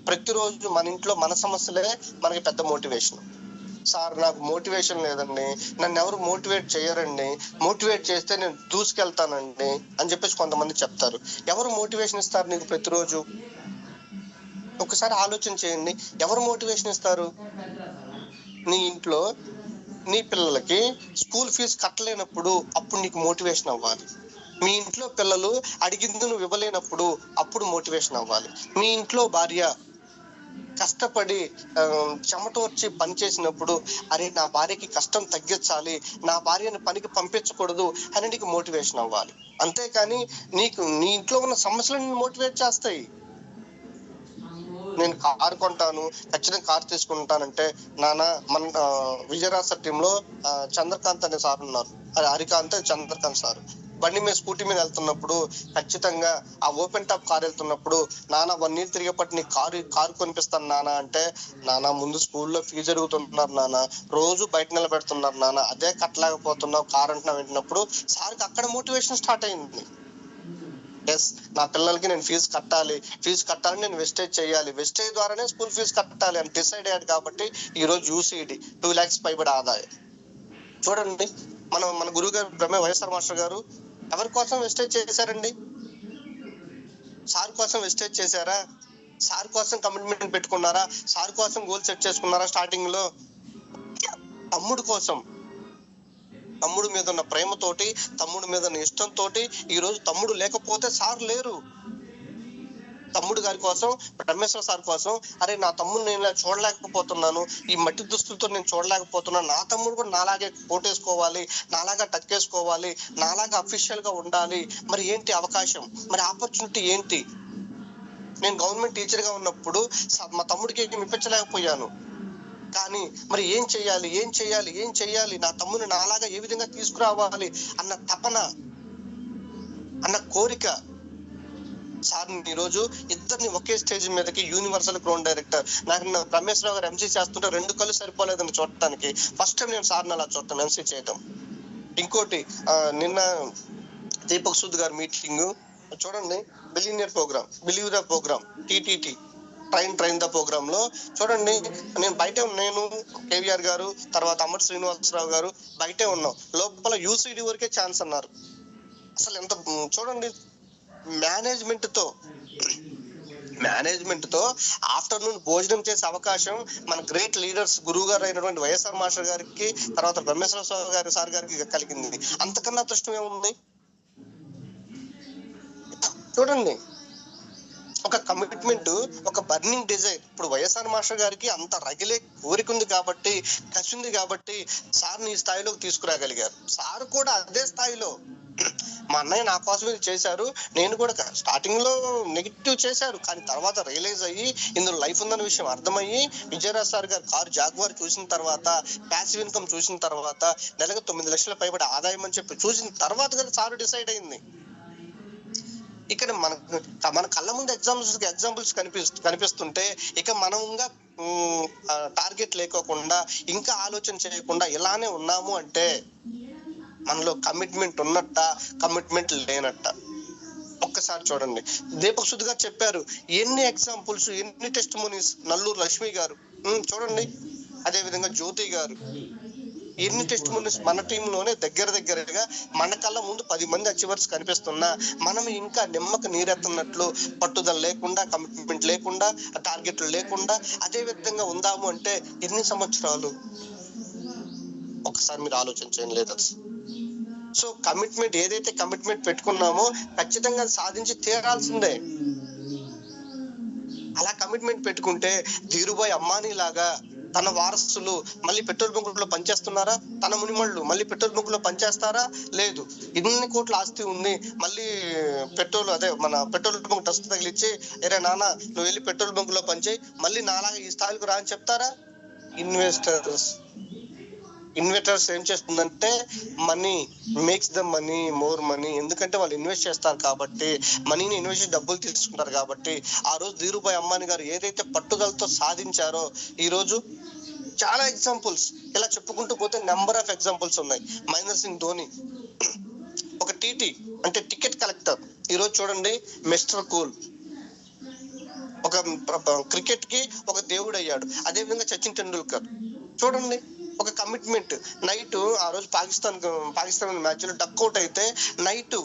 ప్రతిరోజు మన ఇంట్లో మన సమస్యలే మనకి పెద్ద మోటివేషన్. సార్ నాకు మోటివేషన్ లేదండి, నన్ను ఎవరు మోటివేట్ చేయరండి, మోటివేట్ చేస్తే నేను దూసుకెళ్తానండి అని చెప్పేసి కొంతమంది చెప్తారు. ఎవరు మోటివేషన్ ఇస్తారు నీకు ప్రతిరోజు? ఒకసారి ఆలోచన చేయండి, ఎవరు మోటివేషన్ ఇస్తారు? నీ ఇంట్లో నీ పిల్లలకి స్కూల్ ఫీజు కట్టలేనప్పుడు అప్పుడు నీకు మోటివేషన్ అవ్వాలి. మీ ఇంట్లో పిల్లలు అడిగింది నువ్వు ఇవ్వలేనప్పుడు అప్పుడు మోటివేషన్ అవ్వాలి. మీ ఇంట్లో భార్య కష్టపడి చెమటోర్చి పని చేసినప్పుడు అరే నా భార్యకి కష్టం తగ్గించాలి, నా భార్యని పనికి పంపించకూడదు అని నీకు మోటివేషన్ అవ్వాలి. అంతేకాని నీ ఇంట్లో ఉన్న సమస్యలను మోటివేట్ చేస్తాయి. నేను కారు కొంటాను, ఖచ్చితంగా కారు తీసుకుంటానంటే నాన్న మన విజయరాజ్ సార్ టీంలో చంద్రకాంత్ అనే సార్ ఉన్నారు, హరికాంత్ చంద్రకాంత్ సార్. బండి మీద స్కూటీ మీద వెళ్తున్నప్పుడు ఖచ్చితంగా ఆ ఓపెన్ టాప్ కార్ వెళ్తున్నప్పుడు నాన్న 1 ఇయర్ తిరిగేపట్టి నీ కారు కొనిపిస్తాను నాన్న అంటే, నాన్న ముందు స్కూల్లో ఫీజు అడుగుతుంటున్నారు నాన్న, రోజు బయట నిలబెడుతున్నారు నాన్న, అదే కట్టలేకపోతున్నావు కారు అంటున్నావు. వింటున్నప్పుడు సార్కి అక్కడ మోటివేషన్ స్టార్ట్ అయింది. ఎస్, నా పిల్లలకి నేను ఫీజు కట్టాలి, నేను వెస్టేజ్ చేయాలి, వెస్టేజ్ ద్వారానే స్కూల్ ఫీజు కట్టాలి అని డిసైడ్ అయ్యాడు. కాబట్టి ఈ రోజు యూసీడీ 2 lakhs పైబడి ఆదాయం. చూడండి, మన గురువు గారు వైఎస్ఆర్ మాస్టర్ గారు ఎవరి కోసం వెస్టేజ్ చేశారండి? సార్ కోసం వెస్టేజ్ చేశారా? సార్ కోసం కమిట్మెంట్ పెట్టుకున్నారా? సార్ కోసం గోల్ సెట్ చేసుకున్నారా? స్టార్టింగ్ లో తమ్ముడు కోసం, తమ్ముడు మీద ఉన్న ప్రేమతోటి, తమ్ముడు మీద ఉన్న ఇష్టంతో, ఈ రోజు తమ్ముడు లేకపోతే సార్ లేరు. తమ్ముడు గారి కోసం, రమేశ్వర సార్ కోసం, అరే నా తమ్ముడు నేను చూడలేకపోతున్నాను, ఈ మట్టి దుస్తులతో నేను చూడలేకపోతున్నాను, నా తమ్ముడు కూడా నాలాగే కోటేసుకోవాలి, నాలాగా టచ్ చేసుకోవాలి, నాలాగా అఫీషియల్ గా ఉండాలి. మరి ఏంటి అవకాశం, మరి ఆపర్చునిటీ ఏంటి? నేను గవర్నమెంట్ టీచర్ గా ఉన్నప్పుడు మా తమ్ముడికి ఇప్పించలేకపోయాను. కానీ మరి ఏం చెయ్యాలి, నా తమ్ముని నాలాగా ఏ విధంగా తీసుకురావాలి అన్న తపన, అన్న కోరిక సార్ ఈ రోజు ఇద్దరిని ఒకే స్టేజ్ మీదకి యూనివర్సల్ క్రౌన్ డైరెక్టర్, నాకు రమేష్ రావు గారు ఎంసీ చేస్తుంటే 2 కళ్ళు సరిపోలేదని చూడటానికి ఫస్ట్ టైం నేను సార్ని అలా చూడటం, ఎంసీ చేయటం. ఇంకోటి నిన్న దీపక్ సూద్ గారి మీటింగ్ చూడండి, believer programme TTT train the programme లో చూడండి, నేను కేవీఆర్ గారు తర్వాత అమర్ శ్రీనివాసరావు గారు బయటే ఉన్నాం, లోపల యూసీడీ వరకే ఛాన్స్ అన్నారు. అసలు ఎంత చూడండి, మేనేజ్మెంట్ తో మేనేజ్మెంట్ తో ఆఫ్టర్నూన్ భోజనం చేసే అవకాశం మన గ్రేట్ లీడర్స్ గురువు గారు అయినటువంటి వైఎస్ఆర్ మాస్టర్ గారికి, తర్వాత బ్రహ్మేశ్వర స్వామి గారి సార్ గారికి కలిగింది. అంతకన్నా అదృష్టం ఏముంది చూడండి. ఒక కమిట్మెంట్, ఒక బర్నింగ్ డిజైర్. ఇప్పుడు వైఎస్ఆర్ మాస్టర్ గారికి అంత రగిలే కోరిక ఉంది కాబట్టి, కసి ఉంది కాబట్టి సార్ని ఈ స్థాయిలోకి తీసుకురాగలిగారు. సార్ కూడా అదే స్థాయిలో, మా అన్నయ్య నా కోసం ఇది చేశారు, నేను కూడా స్టార్టింగ్ లో నెగిటివ్ చేశారు, కానీ తర్వాత రియలైజ్ అయ్యి ఇందులో లైఫ్ ఉందన్న విషయం అర్థమయ్యి విజయరాజ్ సార్ గారు కారు జాగ్వార్ చూసిన తర్వాత, ప్యాసివ్ ఇన్కమ్ చూసిన తర్వాత, నెలకు 9 లక్షల పైబడి ఆదాయం అని చెప్పి చూసిన తర్వాత కదా సార్ డిసైడ్ అయింది. ఇక్కడ మన కళ్ళ ముందు ఎగ్జాంపుల్స్ కనిపిస్తుంటే ఇక మనంగా టార్గెట్ లేకోకుండా, ఇంకా ఆలోచన చేయకుండా ఇలానే ఉన్నాము అంటే మనలో కమిట్మెంట్ ఉన్నట్ట, కమిట్మెంట్ లేనట్ట. ఒక్కసారి చూడండి, దీపక్ సుధ్ గారు చెప్పారు, ఎన్ని ఎగ్జాంపుల్స్, ఎన్ని టెస్టిమోనీస్. నల్లూరు లక్ష్మి గారు చూడండి, అదే విధంగా జ్యోతి గారు, ఎన్ని టెస్టిమోనీస్. మన టీంలోనే దగ్గరగా మన కళ్ళ ముందు 10 మంది అచీవర్స్ కనిపిస్తున్నా మనం ఇంకా నిమ్మక నీరెత్తున్నట్లు, పట్టుదల లేకుండా, కమిట్మెంట్ లేకుండా, టార్గెట్లు లేకుండా అదే విధంగా ఉందాము అంటే ఎన్ని సంవత్సరాలు? ఒకసారి మీరు ఆలోచించండి లేదా? సో కమిట్మెంట్, ఏదైతే కమిట్మెంట్ పెట్టుకున్నామో ఖచ్చితంగా సాధించి తీరాల్సిందే. అలా కమిట్మెంట్ పెట్టుకుంటే ధీరుభాయ్ అంబానీ లాగా తన వారసులు మళ్ళీ పెట్రోల్ బంకులో పనిచేస్తున్నారా? తన మునిమళ్ళు మళ్ళీ పెట్రోల్ బంకులో పనిచేస్తారా? లేదు. ఇన్ని కోట్ల ఆస్తి ఉంది, మళ్ళీ మన పెట్రోల్ బంక్ డస్ట్ తగిలిచ్చి, ఎరే నాన్న నువ్వు వెళ్ళి పెట్రోల్ బంకులో పనిచేయి, మళ్ళీ నాలాగా ఈ స్థాయికి రా అని చెప్తారా? ఇన్వెస్టర్స్ ఏం చేస్తుందంటే money makes the money more money. ఎందుకంటే వాళ్ళు ఇన్వెస్ట్ చేస్తారు కాబట్టి, మనీని ఇన్వెస్ట్ చేసి డబ్బులు తీసుకుంటారు కాబట్టి. ఆ రోజు ధీరుభాయ్ అంబానీ గారు ఏదైతే పట్టుదలతో సాధించారో, ఈ రోజు చాలా ఎగ్జాంపుల్స్ ఇలా చెప్పుకుంటూ పోతే నెంబర్ ఆఫ్ ఎగ్జాంపుల్స్ ఉన్నాయి. మహేంద్ర సింగ్ ధోని ఒక టీటీ అంటే టికెట్ కలెక్టర్, ఈ రోజు చూడండి మిస్టర్ కూల్, ఒక క్రికెట్ కి ఒక దేవుడు అయ్యాడు. అదే విధంగా సచిన్ టెండూల్కర్ చూడండి, ఒక కమిట్మెంట్. నైట్ ఆ రోజు పాకిస్తాన్ మ్యాచ్ లో డక్అవుట్ అయితే నైట్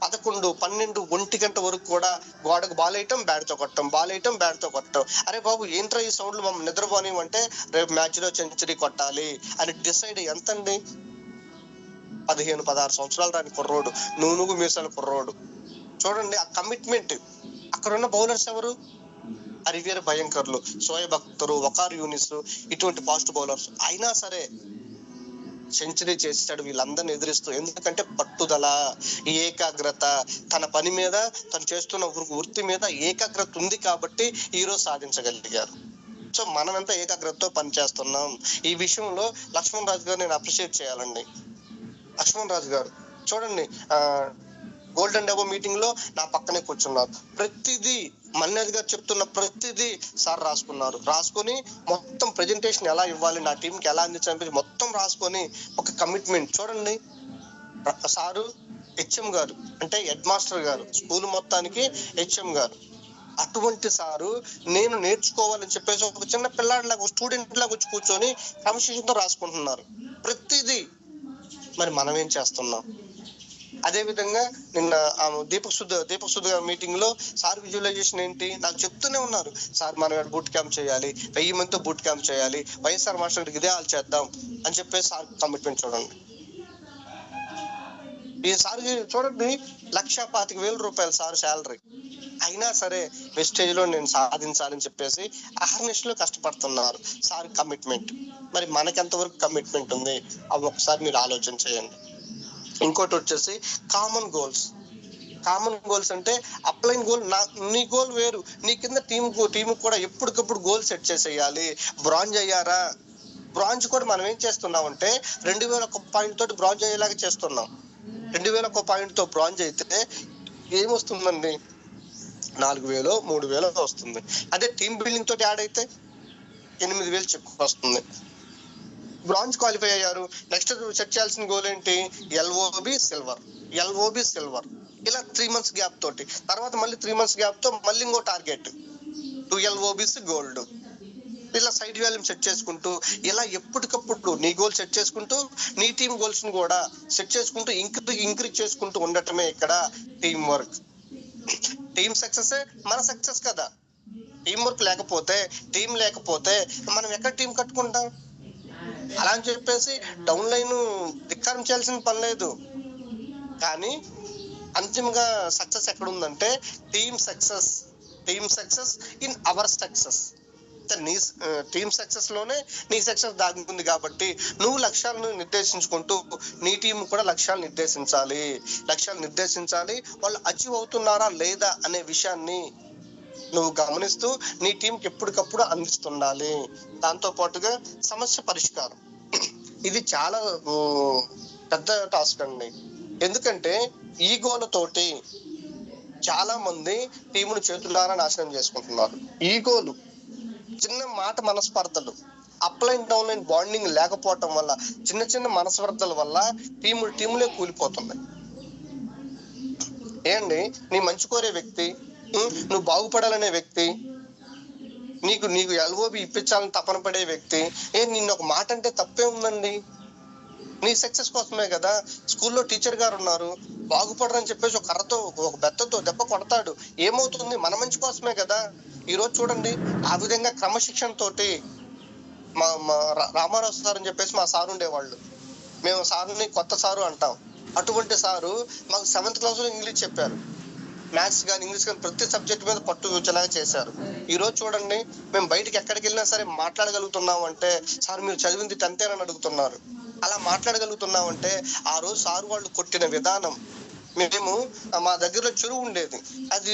11, 12, 1 గంట వరకు కూడా గోడకు బాల్ వేయటం, బ్యాట్తో కొట్టడం. అరే బాబు ఏంట్రా ఈ సౌండ్లు, మమ్మల్ని నిద్రపోనివ్వంటే రేపు మ్యాచ్ లో సెంచరీ కొట్టాలి అని డిసైడ్. ఎంతండి? 15-16 సంవత్సరాలు రాని కుర్రోడు, నూనూగు మీసాల కుర్రోడు. చూడండి ఆ కమిట్మెంట్. అక్కడ ఉన్న బౌలర్స్ ఎవరు? అరివేర్ భయంకర్లు, షోయబ్ అఖ్తర్, వకార్ యూనిస్, ఇటువంటి ఫాస్ట్ బౌలర్స్. అయినా సరే సెంచరీ చేశాడు వీళ్ళందరిని ఎదిరిస్తూ. ఎందుకంటే పట్టుదల, ఏకాగ్రత, తన పని మీద, తను చేస్తున్న వృత్తి మీద ఏకాగ్రత ఉంది కాబట్టి ఈ రోజు సాధించగలిగారు. సో మనం ఎంత ఏకాగ్రతతో పనిచేస్తున్నాం, ఈ విషయంలో లక్ష్మణ్ రాజు గారు నేను అప్రిషియేట్ చేయాలండి. లక్ష్మణ్ రాజు గారు చూడండి, గోల్డెన్ డెవో మీటింగ్ లో నా పక్కనే కూర్చున్నారు. ప్రతిదీ మన్నేది గారు చెప్తున్న ప్రతిదీ సార్ రాసుకొని మొత్తం ప్రెజెంటేషన్ ఎలా ఇవ్వాలి, నా టీంకి ఎలా అందించాలని మొత్తం రాసుకొని ఒక కమిట్మెంట్. చూడండి సారు హెచ్ఎం గారు అంటే హెడ్ మాస్టర్ గారు, స్కూల్ మొత్తానికి హెచ్ఎం గారు. అటువంటి సారు నేను నేర్చుకోవాలని చెప్పేసి ఒక చిన్న పిల్లాడిలాగా, స్టూడెంట్ లాగా వచ్చి కూర్చొని క్రమశిక్షణతో రాసుకుంటున్నారు ప్రతిదీ. మరి మనం ఏం చేస్తున్నాం? అదే విధంగా నిన్న దీపక్ సుధ్ మీటింగ్ లో సార్ విజువలైజేషన్ ఏంటి నాకు చెప్తూనే ఉన్నారు. సార్ మనం బూట్ క్యాంప్ చేయాలి, 1000 మందితో బూట్ క్యాంప్ చేయాలి, వైఎస్ఆర్ మాస్టర్ ఇదే ఆల్ చేద్దాం అని చెప్పేసి సార్ కమిట్మెంట్ చూడండి. ఈ సార్ చూడండి 1,25,000 రూపాయలు సార్ శాలరీ. అయినా సరే వెస్టేజ్ లో నేను సాధించాలని చెప్పేసి అహర్నిశలో కష్టపడుతున్నారు. Sir commitment. మరి మనకి ఎంతవరకు కమిట్మెంట్ ఉంది అవి ఒకసారి మీరు ఆలోచన చేయండి. ఇంకోటి వచ్చేసి కామన్ గోల్స్ అంటే అప్లైన్ గోల్. నీ గోల్ వేరు, నీ కింద టీం కూడా ఎప్పటికప్పుడు గోల్ సెట్ చేసేయాలి. బ్రాంజ్ అయ్యారా? బ్రాంజ్ కూడా మనం ఏం చేస్తున్నాం అంటే 2001 పాయింట్ తోటి బ్రాంజ్ అయ్యేలాగా చేస్తున్నాం. 2001 పాయింట్ తో బ్రాంజ్ అయితే ఏమొస్తుందండి? 4,000 3,000 వస్తుంది. అదే టీమ్ బిల్డింగ్ తోటి యాడ్ అయితే 8,000 చెక్ వస్తుంది. బ్రాంజ్ క్వాలిఫై అయ్యారు, నెక్స్ట్ సెట్ చేయాల్సిన గోల్ ఏంటి? LOB silver. ఇలా 3 మంత్స్ గ్యాప్ తోటి, తర్వాత మళ్ళీ 3 మంత్స్ గ్యాప్ తో మళ్ళీ ఇంకో టార్గెట్ 2 LOBs గోల్డ్. ఇలా సైడ్ వాల్యూమ్ సెట్ చేసుకుంటూ, ఇలా ఎప్పటికప్పుడు నీ గోల్ సెట్ చేసుకుంటూ, నీ టీం గోల్స్ ని కూడా సెట్ చేసుకుంటూ ఇంక్రీజ్ చేసుకుంటూ ఉండటమే ఇక్కడ టీం వర్క్. టీం సక్సెస్ మన సక్సెస్ కదా. టీం వర్క్ లేకపోతే, టీం లేకపోతే మనం ఎక్కడ టీం కట్టుకుంటాం? అలా అని చెప్పేసి డౌన్ లైన్ ధిక్కారం చేయాల్సిన పని లేదు. కానీ అంతిమంగా సక్సెస్ ఎక్కడ ఉందంటే team success in our success. నీ టీమ్ సక్సెస్ లోనే నీ సక్సెస్ దాగి ఉంది. కాబట్టి నువ్వు లక్ష్యాలను నిర్దేశించుకుంటూ నీ టీం కూడా లక్ష్యాలు నిర్దేశించాలి. వాళ్ళు అచీవ్ అవుతున్నారా లేదా అనే విషయాన్ని నువ్వు గమనిస్తూ నీ టీంకి ఎప్పటికప్పుడు అందిస్తుండాలి. దాంతో పాటుగా సమస్య పరిష్కారం, ఇది చాలా పెద్ద టాస్క్ అండి. ఎందుకంటే ఈగోలతోటి చాలా మంది టీమును చేతులారా నాశనం చేసుకుంటున్నారు. ఈగోలు, చిన్న మాట మనస్పర్ధలు, up line down line bonding లేకపోవటం వల్ల, చిన్న మనస్పర్ధల వల్ల టీములే కూలిపోతున్నాయి. ఏంటి, నీ మంచి కోరే వ్యక్తి, నువ్వు బాగుపడాలనే వ్యక్తి, నీకు ఎల్ఓబి ఇప్పించాలని తపన పడే వ్యక్తి నిన్న ఒక మాట అంటే తప్పే ఉందండి. నీ సక్సెస్ కోసమే కదా. స్కూల్లో టీచర్ గారు ఉన్నారు, బాగుపడరని చెప్పేసి ఒక కర్రతో ఒక బెత్తతో దెబ్బ కొడతాడు. ఏమవుతుంది? మన మంచి కోసమే కదా. ఈ రోజు చూడండి, ఆ విధంగా క్రమశిక్షణ తోటి మా రామారావు సార్ అని చెప్పేసి మా సారు ఉండేవాళ్ళు. మేము సారుని కొత్త సారు అంటాం. అటువంటి సారు మాకు 7th క్లాస్ లో ఇంగ్లీష్ చెప్పారు. మ్యాథ్స్ కానీ ఇంగ్లీష్ కానీ ప్రతి సబ్జెక్ట్ మీద పట్టు వచ్చేలాగా చేశారు. ఈ రోజు చూడండి, మేము బయటకి ఎక్కడికి వెళ్ళినా సరే మాట్లాడగలుగుతున్నాం అంటే సార్ మీరు చదివింది 10th అని అడుగుతున్నారు. అలా మాట్లాడగలుగుతున్నామంటే ఆ రోజు సారు వాళ్ళు కొట్టిన విధానం. మేము మా దగ్గరలో చెరువు ఉండేది, అది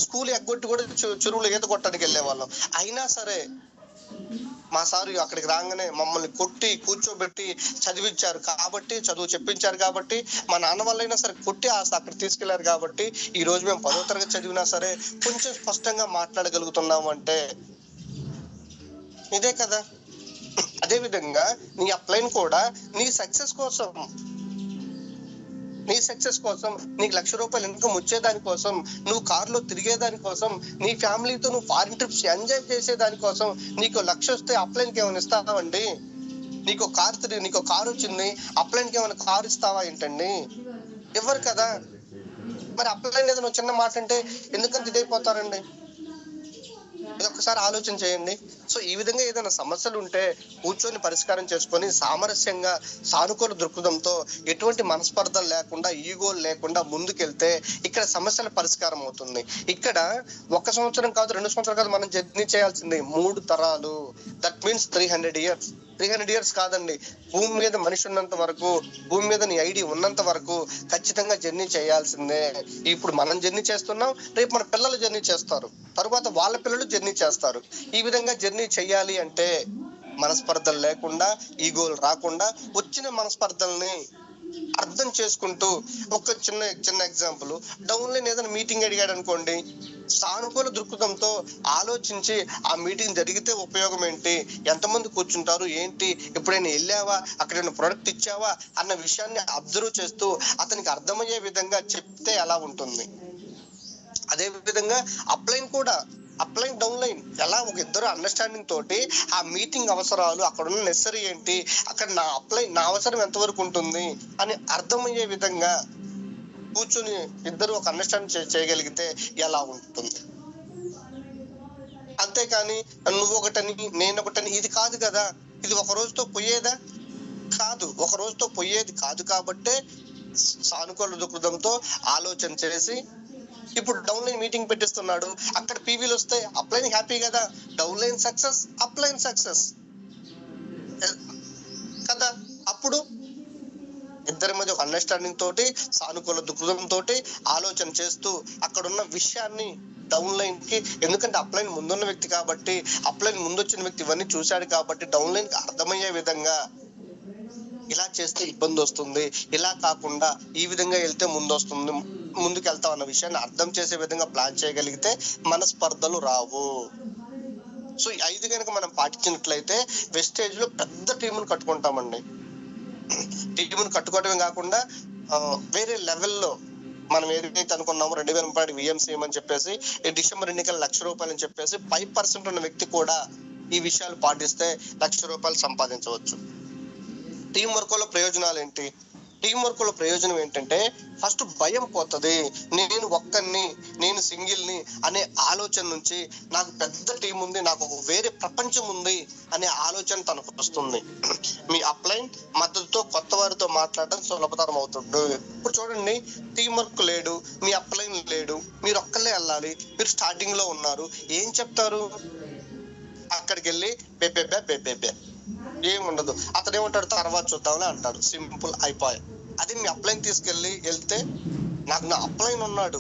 స్కూల్ ఎగ్గొట్టి కూడా చెరువులో ఈత కొట్టడానికి వెళ్ళే వాళ్ళం. అయినా సరే మా సారు అక్కడికి రాగానే మమ్మల్ని కొట్టి కూర్చోబెట్టి చదువు చెప్పించారు కాబట్టి, మా నాన్న వాళ్ళైనా సరే కొట్టి అక్కడ తీసుకెళ్లారు కాబట్టి ఈ రోజు మేము 10వ తరగతి చదివినా సరే కొంచెం స్పష్టంగా మాట్లాడగలుగుతున్నాము అంటే ఇదే కదా. అదే విధంగా నీ అప్లైన్ కూడా నీ సక్సెస్ కోసం, నీకు ₹1,00,000 ఇన్కమ్ వచ్చేదాని కోసం, నువ్వు కారులో తిరిగేదాని కోసం, నీ ఫ్యామిలీతో నువ్వు ఫారిన్ ట్రిప్స్ ఎంజాయ్ చేసేదాని కోసం నీకు 1,00,000 వస్తే అప్లైన్కి ఏమైనా ఇస్తావండి? నీకు కారు వచ్చింది, అప్లైన్కి ఏమైనా కారు ఇస్తావా ఏంటండి? ఇవ్వరు కదా. మరి అప్లైన్ ఏదైనా చిన్న మాట అంటే ఎందుకంత ఇదైపోతారండి? ఇది ఒక్కసారి ఆలోచన చేయండి. సో ఈ విధంగా ఏదైనా సమస్యలు ఉంటే కూర్చొని పరిష్కారం చేసుకొని సామరస్యంగా, సానుకూల దృక్పథంతో, ఎటువంటి మనస్పర్ధలు లేకుండా, ఈగోలు లేకుండా ముందుకెళ్తే ఇక్కడ సమస్యల పరిష్కారం అవుతుంది. ఇక్కడ 1 సంవత్సరం కాదు, 2 సంవత్సరాలు కాదు, మనం జర్నీ చేయాల్సింది 3 తరాలు. That means 300 years. 300 years కాదండి, భూమి మీద మనిషి ఉన్నంత వరకు, భూమి మీద నీ ఐడి ఉన్నంత వరకు ఖచ్చితంగా జర్నీ చేయాల్సిందే. ఇప్పుడు మనం జర్నీ చేస్తున్నాం, రేపు మన పిల్లలు జర్నీ చేస్తారు, తరువాత వాళ్ళ పిల్లలు జర్నీ చేస్తారు. ఈ విధంగా జర్నీ చెయ్యాలి అంటే మనస్పర్ధలు లేకుండా, ఈగోలు రాకుండా, వచ్చిన మనస్పర్ధల్ని అర్థం చేసుకుంటూ, ఒక చిన్న ఎగ్జాంపుల్, డౌన్ లైన్ ఏదైనా మీటింగ్ అడిగాడు అనుకోండి, సానుకూల దృక్పథంతో ఆలోచించి ఆ మీటింగ్ జరిగితే ఉపయోగం ఏంటి, ఎంతమంది కూర్చుంటారు ఏంటి, ఎప్పుడైనా వెళ్ళావా, అక్కడ ప్రొడక్ట్ ఇచ్చావా అన్న విషయాన్ని అబ్జర్వ్ చేస్తూ అతనికి అర్థమయ్యే విధంగా చెప్తే ఎలా ఉంటుంది. అదే విధంగా అప్లైన్ డౌన్ లైన్ ఎలా ఒక ఇద్దరు అండర్స్టాండింగ్ తోటి ఆ మీటింగ్ అవసరాలు, అక్కడ ఉన్న నెసరీ ఏంటి, అక్కడ నా అవసరం ఎంతవరకు ఉంటుంది అని అర్థమయ్యే విధంగా కూర్చొని ఇద్దరు ఒక అండర్స్టాండింగ్ చేయగలిగితే ఎలా ఉంటుంది. అంతేకాని నువ్వు ఒకటని నేను ఒకటని ఇది కాదు కదా. ఇది ఒక రోజుతో పోయేది కాదు. కాబట్టే సానుకూల దృక్పథంతో ఆలోచన చేసి ఇప్పుడు డౌన్ లైన్ మీటింగ్ పెట్టిస్తున్నాడు, అక్కడ పీవీలు వస్తాయి, అప్లైన్ హ్యాపీ కదా. Down line success, upline success కదా. అప్పుడు ఇద్దరి మధ్య ఒక అండర్స్టాండింగ్ తోటి, సానుకూల దృక్పథం తోటి ఆలోచన చేస్తూ అక్కడ ఉన్న విషయాన్ని డౌన్ లైన్ కి, ఎందుకంటే అప్లైన్ ముందున్న వ్యక్తి కాబట్టి, అప్లైన్ ముందు వచ్చిన వ్యక్తి ఇవన్నీ చూశాడు కాబట్టి డౌన్ లైన్ కి అర్థమయ్యే విధంగా ఇలా చేస్తే ఇబ్బంది వస్తుంది, ఇలా కాకుండా ఈ విధంగా వెళ్తే ముందుకు వెళ్తాం అన్న విషయాన్ని అర్థం చేసే విధంగా ప్లాన్ చేయగలిగితే మనస్పర్ధలు రావు. సో ఈ 5 కనుక మనం పాటించినట్లయితే వెస్టేజ్ లో పెద్ద టీమును కట్టుకుంటామండి. టీమును కట్టుకోవడమే కాకుండా వేరే లెవెల్లో మనం ఏదైతే అనుకున్నామో 2030 విఎంసీ అని చెప్పేసి, ఈ డిసెంబర్ ఎన్నికల ₹1,00,000 అని చెప్పేసి 5% ఉన్న వ్యక్తి కూడా ఈ విషయాలు పాటిస్తే ₹1,00,000 సంపాదించవచ్చు. టీం వర్క్ లో ప్రయోజనాలు ఏంటి? టీం వర్క్ లో ప్రయోజనం ఏంటంటే ఫస్ట్ భయం పోతుంది. నేను ఒక్కరిని, నేను సింగిల్ని అనే ఆలోచన నుంచి నాకు పెద్ద టీం ఉంది, నాకు ఒక వేరే ప్రపంచం ఉంది అనే ఆలోచన తనకు వస్తుంది. మీ అప్లైన్ మద్దతుతో కొత్త వారితో మాట్లాడడం సులభతరం అవుతుంది. ఇప్పుడు చూడండి, టీం వర్క్ లేడు, మీ అప్లైన్ లేడు, మీరు ఒక్కళ్ళే వెళ్ళాలి, మీరు స్టార్టింగ్ లో ఉన్నారు, ఏం చెప్తారు? అక్కడికి వెళ్ళి బెబ్బెబ్బే బెబ్బెబ్బే ఏముండదు. అతను ఏమంటాడు, తర్వాత చూద్దామని అంటాడు, సింపుల్ అయిపోయాయి. అది మీ అప్లైన్ వెళ్తే నాకు నా అప్లైన్ ఉన్నాడు,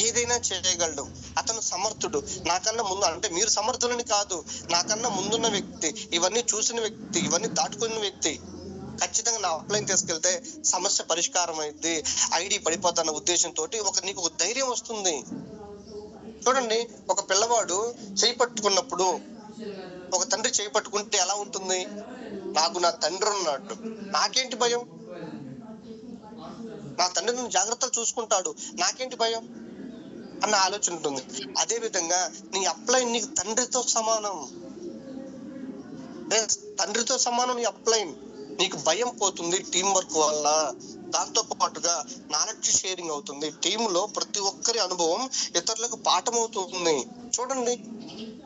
ఏదైనా చేయగలడు, అతను సమర్థుడు, నాకన్నా ముందు, అంటే మీరు సమర్థులని కాదు, నాకన్నా ముందున్న వ్యక్తి, ఇవన్నీ చూసిన వ్యక్తి, ఇవన్నీ దాటుకున్న వ్యక్తి, ఖచ్చితంగా నా అప్లైన్ తీసుకెళ్తే సమస్య పరిష్కారం అయింది, ఐడి పడిపోతున్న ఉద్దేశంతో నీకు ఒక ధైర్యం వస్తుంది. చూడండి, ఒక పిల్లవాడు చేయి పట్టుకున్నప్పుడు, ఒక తండ్రి చేయి పట్టుకుంటే ఎలా ఉంటుంది? నాకు నా తండ్రి ఉన్నాడు, నాకేంటి భయం? నా తండ్రి నన్ను జాగ్రత్తగా చూసుకుంటాడు, నాకేంటి భయం అన్న ఆలోచన ఉంటుంది. అదే విధంగా నీ అప్లైన్ నీకు తండ్రితో సమానం, తండ్రితో సమానం నీ అప్లైన్. నీకు భయం పోతుంది టీం వర్క్ వల్ల. దాంతో పాటుగా నాలెడ్జ్ షేరింగ్ అవుతుంది. టీంలో ప్రతి ఒక్కరి అనుభవం ఇతరులకు పాఠం అవుతుంది. చూడండి,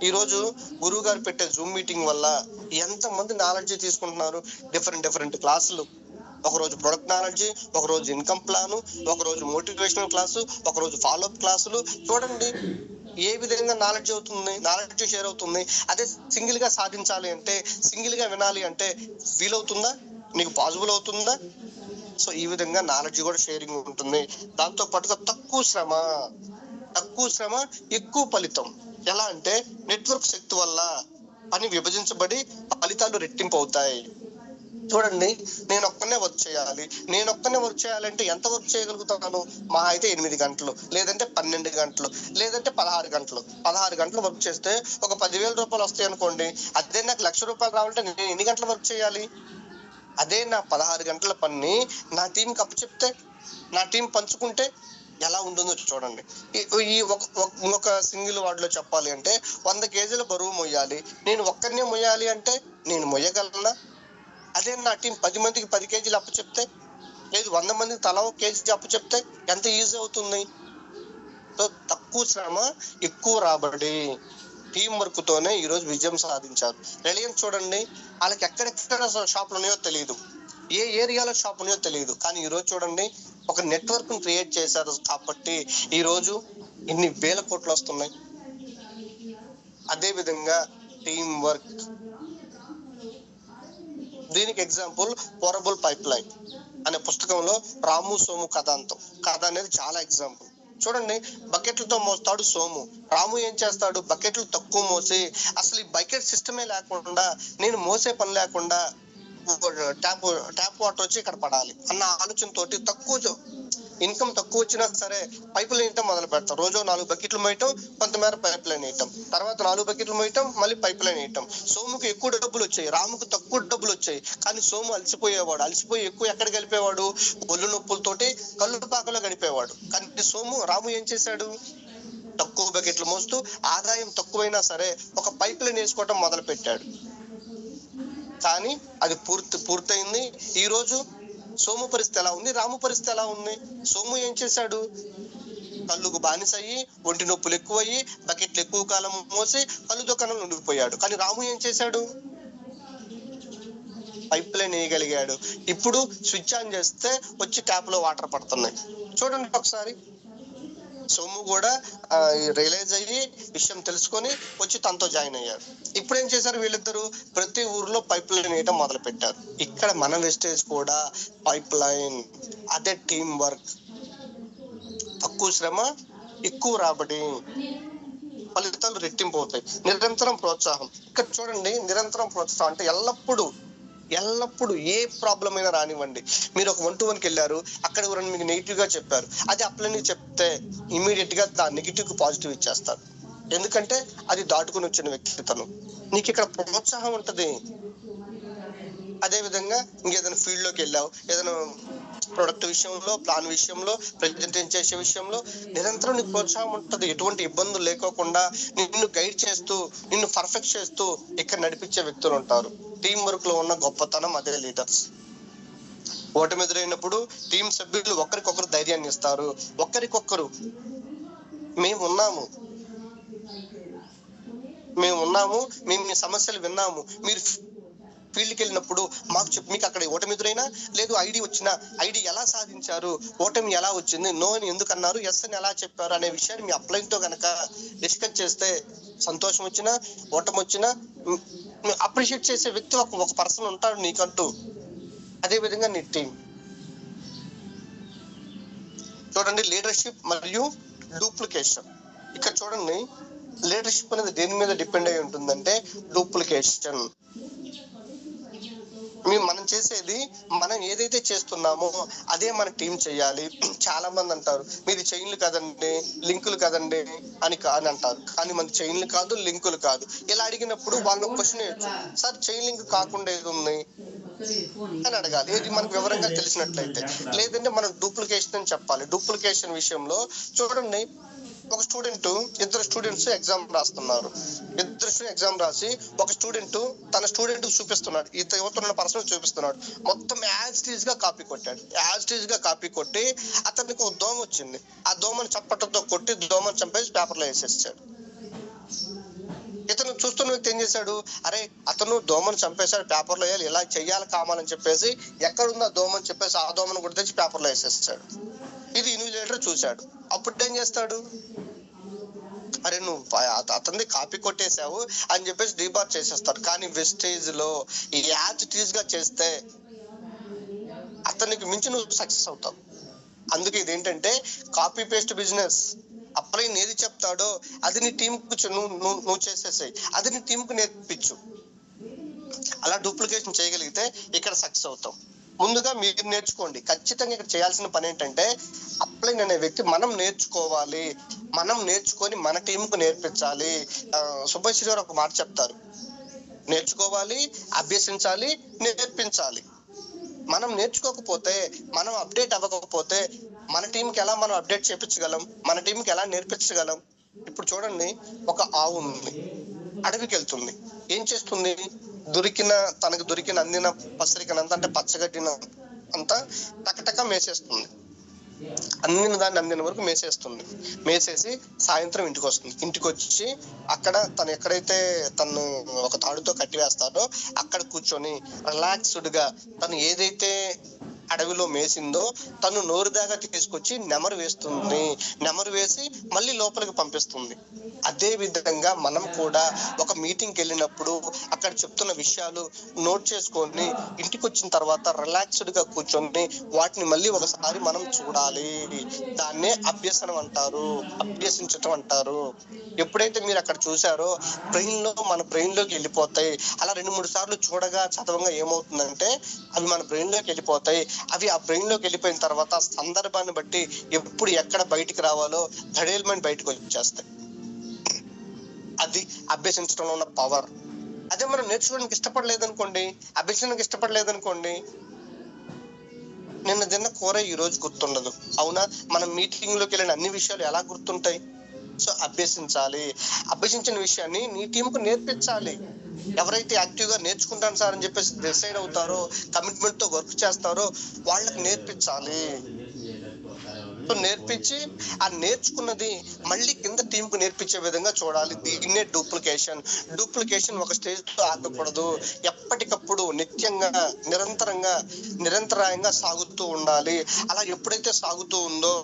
ఈ రోజు గురువు గారు పెట్టే జూమ్ మీటింగ్ వల్ల ఎంత మంది నాలెడ్జ్ తీసుకుంటున్నారు. డిఫరెంట్ క్లాసులు, ఒకరోజు ప్రొడక్ట్ నాలెడ్జ్, ఒకరోజు ఇన్కమ్ ప్లాన్, ఒకరోజు మోటివేషనల్ క్లాసు, ఒకరోజు ఫాలోఅప్ క్లాసులు. చూడండి ఏ విధంగా నాలెడ్జ్ అవుతుంది, నాలెడ్జ్ షేర్ అవుతుంది. అదే సింగిల్ గా సాధించాలి అంటే, సింగిల్ గా వినాలి అంటే వీలవుతుందా? నీకు పాసిబుల్ అవుతుందా? సో ఈ విధంగా నాలెడ్జ్ కూడా షేరింగ్ ఉంటుంది. దాంతో పాటుగా తక్కువ శ్రమ ఎక్కువ ఫలితం. ఎలా అంటే నెట్వర్క్ శక్తి వల్ల పని విభజించబడి ఫలితాలు రెట్టింపు అవుతాయి. చూడండి, నేను ఒక్కనే వర్క్ చేయాలంటే ఎంత వర్క్ చేయగలుగుతాను? మా అయితే 8 గంటలు, లేదంటే 12 గంటలు, లేదంటే 16 గంటలు. 16 గంటలు వర్క్ చేస్తే ఒక 10,000 రూపాయలు వస్తాయి అనుకోండి. అదే నాకు 1,00,000 రూపాయలు రావాలంటే నేను ఎన్ని గంటలు వర్క్ చేయాలి? అదే నా 16 గంటల పని నా టీంకి అప్పచెప్తే, నా టీం పంచుకుంటే ఎలా ఉంటుందో చూడండి. ఈ ఒక సింగిల్ వార్డులో చెప్పాలి అంటే 100 కేజీల బరువు మొయ్యాలి, నేను ఒక్కరినే మొయ్యాలి అంటే నేను మొయ్యగలనా? అదే నా టీం 10 మందికి 10 కేజీలు అప్పచెప్తే, లేదు 100 మందికి తలా 1 కేజీ అప్పచెప్తే ఎంత ఈజీ అవుతుంది. సో తక్కువ శ్రమ ఎక్కువ రాబడి. టీం వర్క్ తోనే ఈ రోజు విజయం సాధించారు. రిలయన్స్ చూడండి, వాళ్ళకి ఎక్కడెక్కడ షాపులు ఉన్నాయో తెలియదు, ఏ ఏరియాలో షాప్ ఉన్నాయో తెలియదు, కానీ ఈ రోజు చూడండి ఒక నెట్వర్క్ క్రియేట్ చేశారు కాబట్టి ఈ రోజు ఇన్ని వేల కోట్లు వస్తున్నాయి. అదే విధంగా టీం వర్క్, దీనికి ఎగ్జాంపుల్ పోరబుల్ పైప్ లైన్ అనే పుస్తకంలో రాము సోము కథ అనేది చాలా ఎగ్జాంపుల్. చూడండి, బకెట్లతో మోస్తాడు సోము, రాము ఏం చేస్తాడు? బకెట్లు తక్కువ మోసి, అసలు ఈ బకెట్ సిస్టమే లేకుండా, నేను మోసే పని లేకుండా ట్యాప్ వాటర్ వచ్చి ఇక్కడ పడాలి అన్న ఆలోచనతోటి ఇన్కమ్ తక్కువ వచ్చినా సరే పైప్ లైన్ వేయటం మొదలు పెడతాం. రోజు 4 బకెట్లు మోయటం, కొంతమేర పైప్ లైన్ వేయటం, తర్వాత 4 బకెట్లు మోయటం, మళ్ళీ పైప్ లైన్ వేయటం. సోముకు ఎక్కువ డబ్బులు వచ్చాయి, రాముకు తక్కువ డబ్బులు వచ్చాయి. కానీ సోము అలసిపోయి ఎక్కువ ఎక్కడ గడిపేవాడు? ఒళ్ళు నొప్పులతోటి కళ్ళు పాకలో గడిపేవాడు. కానీ రాము ఏం చేశాడు? తక్కువ బకెట్లు మోస్తూ ఆదాయం తక్కువైనా సరే ఒక పైప్ లైన్ వేసుకోవటం మొదలు పెట్టాడు. కానీ అది పూర్తయింది. ఈ రోజు సోము పరిస్థితి ఎలా ఉంది, రాము పరిస్థితి ఎలా ఉంది? సోము ఏం చేశాడు? కళ్ళుకు బానిసయ్యి, ఒంటి నొప్పులు ఎక్కువయ్యి, బకెట్లు ఎక్కువ కాలం మోసి కళ్ళు దుకాణంలో ఉండిపోయాడు. కానీ రాము ఏం చేశాడు? పైప్ లైన్ వేయగలిగాడు. ఇప్పుడు స్విచ్ ఆన్ చేస్తే వచ్చి ట్యాప్ లో వాటర్ పడుతున్నాయి. చూడండి ఒకసారి, సోము కూడా రియలైజ్ అయ్యి విషయం తెలుసుకొని వచ్చి తనతో జాయిన్ అయ్యారు. ఇప్పుడు ఏం చేశారు వీళ్ళిద్దరు? ప్రతి ఊర్లో పైప్ లైన్ వేయటం మొదలు పెట్టారు. ఇక్కడ మన వెస్టేజ్ కూడా పైప్ లైన్. అదే టీం వర్క్. తక్కువ శ్రమ ఎక్కువ రాబడి, ఫలితాలు రెట్టింపు అవుతాయి. నిరంతరం ప్రోత్సాహం. ఇక్కడ చూడండి, నిరంతరం ప్రోత్సాహం అంటే ఎల్లప్పుడు ఏ ప్రాబ్లం అయినా రానివ్వండి, మీరు ఒక 1-to-1కి వెళ్ళారు, అక్కడ ఎవరైనా మీకు నెగిటివ్ గా చెప్పారు, అది అప్లైన్ చెప్తే ఇమీడియట్ గా దాని నెగిటివ్ కు పాజిటివ్ ఇచ్చేస్తారు. ఎందుకంటే అది దాటుకుని వచ్చిన వ్యక్తితను. నీకు ఇక్కడ ప్రోత్సాహం ఉంటది. అదే విధంగా ఇంకేదైనా ఫీల్డ్ లోకి వెళ్ళావు, ఏదైనా ప్రొడక్ట్ విషయంలో, ప్లాన్ విషయంలో, ప్రెజెంటేషన్ చేసే విషయంలో నిరంతరం నీకు ప్రోత్సాహం ఉంటుంది. ఎటువంటి ఇబ్బందులు లేకోకుండా నిన్ను గైడ్ చేస్తూ, నిన్ను పర్ఫెక్ట్ చేస్తూ ఇక్కడ నడిపించే వ్యక్తులు ఉంటారు. టీం వర్క్ లో ఉన్న గొప్పతనం అదే లీడర్స్. ఓటమి ఎదురైనప్పుడు టీం సభ్యులు ఒకరికొకరు ధైర్యాన్ని ఇస్తారు. ఒకరికొకరు మేము ఉన్నాము, మేము మీ సమస్యలు విన్నాము, మీరు ఫీల్డ్కి వెళ్ళినప్పుడు మీకు అక్కడ ఓటమి ఎదురైనా లేదు ఐడి వచ్చినా ఐడి ఎలా సాధించారు, ఓటమి ఎలా వచ్చింది, నో అని ఎందుకు అన్నారు, ఎస్ అని ఎలా చెప్పారు అనే విషయాన్ని మీ అప్లైన్ తో కనుక డిస్కస్ చేస్తే సంతోషం వచ్చినా ఓటమి వచ్చినా అప్రిషియేట్ చేసే వ్యక్తి ఒక పర్సన్ ఉంటాడు నీకంటూ. అదే విధంగా నీ టీం. చూడండి లీడర్షిప్ మరియు డూప్లికేషన్. ఇక్కడ చూడండి లీడర్షిప్ అనేది దేని మీద డిపెండ్ అయి ఉంటుందంటే డూప్లికేషన్. మనం చేసేది మనం ఏదైతే చేస్తున్నామో అదే మన టీం చేయాలి. చాలా మంది అంటారు మీది చైన్లు కదండి, లింకులు కదండి అని అంటారు. కానీ మన చైన్లు కాదు, లింకులు కాదు. ఇలా అడిగినప్పుడు వాళ్ళు క్వశ్చన్ వేయచ్చు, సార్ చైన్ లింక్ కాకుండా ఏది ఉంది అని అడగాలి, ఏది మనకు వివరంగా తెలిసినట్లయితే. లేదంటే మనం డూప్లికేషన్ అని చెప్పాలి. డూప్లికేషన్ విషయంలో చూడండి, ఒక స్టూడెంట్, ఇద్దరు స్టూడెంట్స్ ఎగ్జామ్ రాస్తున్నారు. ఎగ్జామ్ రాసి ఒక స్టూడెంట్ తన స్టూడెంట్ చూపిస్తున్నాడు, యువతున్న పర్సన్ చూపిస్తున్నాడు, మొత్తం యాజ్ టీజ్ గా కాపీ కొట్టాడు. యాజ్ టీజ్ గా కాపీ కొట్టి అతనికి ఒక దోమ వచ్చింది, ఆ దోమని చప్పటతో కొట్టి దోమని చంపేసి పేపర్లో వేసేసాడు. ఇతను చూస్తున్న వ్యక్తి ఏం చేశాడు, అరే అతను దోమను చంపేశాడు, పేపర్లో వేయాలి, ఇలా చెయ్యాలి కామాలని చెప్పేసి ఎక్కడుందో దోమని చెప్పేసి ఆ దోమను కూడా తెచ్చి పేపర్లో వేసేసాడు. ఇది ఇన్విజిలేటర్ చూశాడు. అప్పుడు ఏం చేస్తాడు, అరే నువ్వు అతన్ని కాపీ కొట్టేశావు అని చెప్పేసి డీబార్ చేసేస్తాడు. కానీ వెస్టేజ్ లో ఈ యాజ్ టీజ్ గా చేస్తే అతనికి మించి నువ్వు సక్సెస్ అవుతావు. అందుకే ఇదేంటంటే కాపీ పేస్ట్ బిజినెస్. అప్లైన్ ఏది చెప్తాడో అది నీ టీం కు నువ్వు చేసేసాయి, అది నీ టీం కు నేర్పించు. అలా డూప్లికేషన్ చేయగలిగితే ఇక్కడ సక్సెస్ అవుతాం. ముందుగా మీరు నేర్చుకోండి. ఖచ్చితంగా ఇక్కడ చేయాల్సిన పని ఏంటంటే అప్లైన్ అనే వ్యక్తి మనం నేర్చుకోవాలి, మనం నేర్చుకొని మన టీంకు నేర్పించాలి. సుభాష్ గారు ఒక మాట చెప్తారు, నేర్చుకోవాలి, అభ్యసించాలి, నేర్పించాలి. మనం నేర్చుకోకపోతే, మనం అప్డేట్ అవ్వకపోతే మన టీంకి ఎలా మనం అప్డేట్ చేయించగలం, మన టీంకి ఎలా నేర్పించగలం? ఇప్పుడు చూడండి, ఒక ఆవు ఉంది, అడవికి వెళ్తుంది. ఏం చేస్తుంది, తనకు దొరికిన అందిన పసరికనంత అంటే పచ్చగడ్డిన అంతా టకటక మేసేస్తుంది. అందిన వరకు మేసేసి సాయంత్రం ఇంటికి వస్తుంది. ఇంటికి వచ్చి అక్కడ తను ఎక్కడైతే తను ఒక తాడుతో కట్టి వేస్తాడో అక్కడ కూర్చొని రిలాక్స్డ్ గా తను ఏదైతే అడవిలో మేసిందో తను నోరు దాకా తీసుకొచ్చి నెమరు వేస్తుంది. నెమరు వేసి మళ్ళీ లోపలికి పంపిస్తుంది. అదే విధంగా మనం కూడా ఒక మీటింగ్కి వెళ్ళినప్పుడు అక్కడ చెప్తున్న విషయాలు నోట్ చేసుకొని ఇంటికి వచ్చిన తర్వాత రిలాక్స్డ్ గా కూర్చొని వాటిని మళ్ళీ ఒకసారి మనం చూడాలి. దాన్నే అభ్యసనం అంటారు, అభ్యసించటం అంటారు. ఎప్పుడైతే మీరు అక్కడ చూసారో మన బ్రెయిన్ లోకి వెళ్ళిపోతాయి. అలా 2-3 సార్లు చూడగా చదవంగా ఏమవుతుందంటే అవి మన బ్రెయిన్ లోకి వెళ్ళిపోతాయి. అవి ఆ బ్రెయిన్ లోకి వెళ్ళిపోయిన తర్వాత సందర్భాన్ని బట్టి ఎప్పుడు ఎక్కడ బయటికి రావాలో ధడేల్మని బయటకు వచ్చేస్తాయి. అది అభ్యసించడంలో ఉన్న పవర్. అదే మనం నేర్చుకోవడానికి ఇష్టపడలేదనుకోండి, నిన్న తిన్న కూర ఈ రోజు గుర్తుండదు. అవునా? మనం మీటింగ్ లోకి వెళ్ళిన అన్ని విషయాలు ఎలా గుర్తుంటాయి? సో అభ్యసించాలి. అభ్యసించిన విషయాన్ని నీ టీంకు నేర్పించాలి. ఎవరైతే యాక్టివ్ గా నేర్చుకుంటాను సార్ అని చెప్పేసి డిసైడ్ అవుతారో, కమిట్మెంట్ తో వర్క్ చేస్తారో వాళ్ళకి నేర్పించాలి. సో నేర్పించి ఆ నేర్చుకున్నది మళ్ళీ కింద టీం కు నేర్పించే విధంగా చూడాలి. దీన్నే డూప్లికేషన్ ఒక స్టేజ్ తో ఆగకూడదు. ఎప్పటికప్పుడు నిత్యంగా నిరంతరాయంగా సాగుతూ ఉండాలి. అలా ఎప్పుడైతే సాగుతూ ఉందో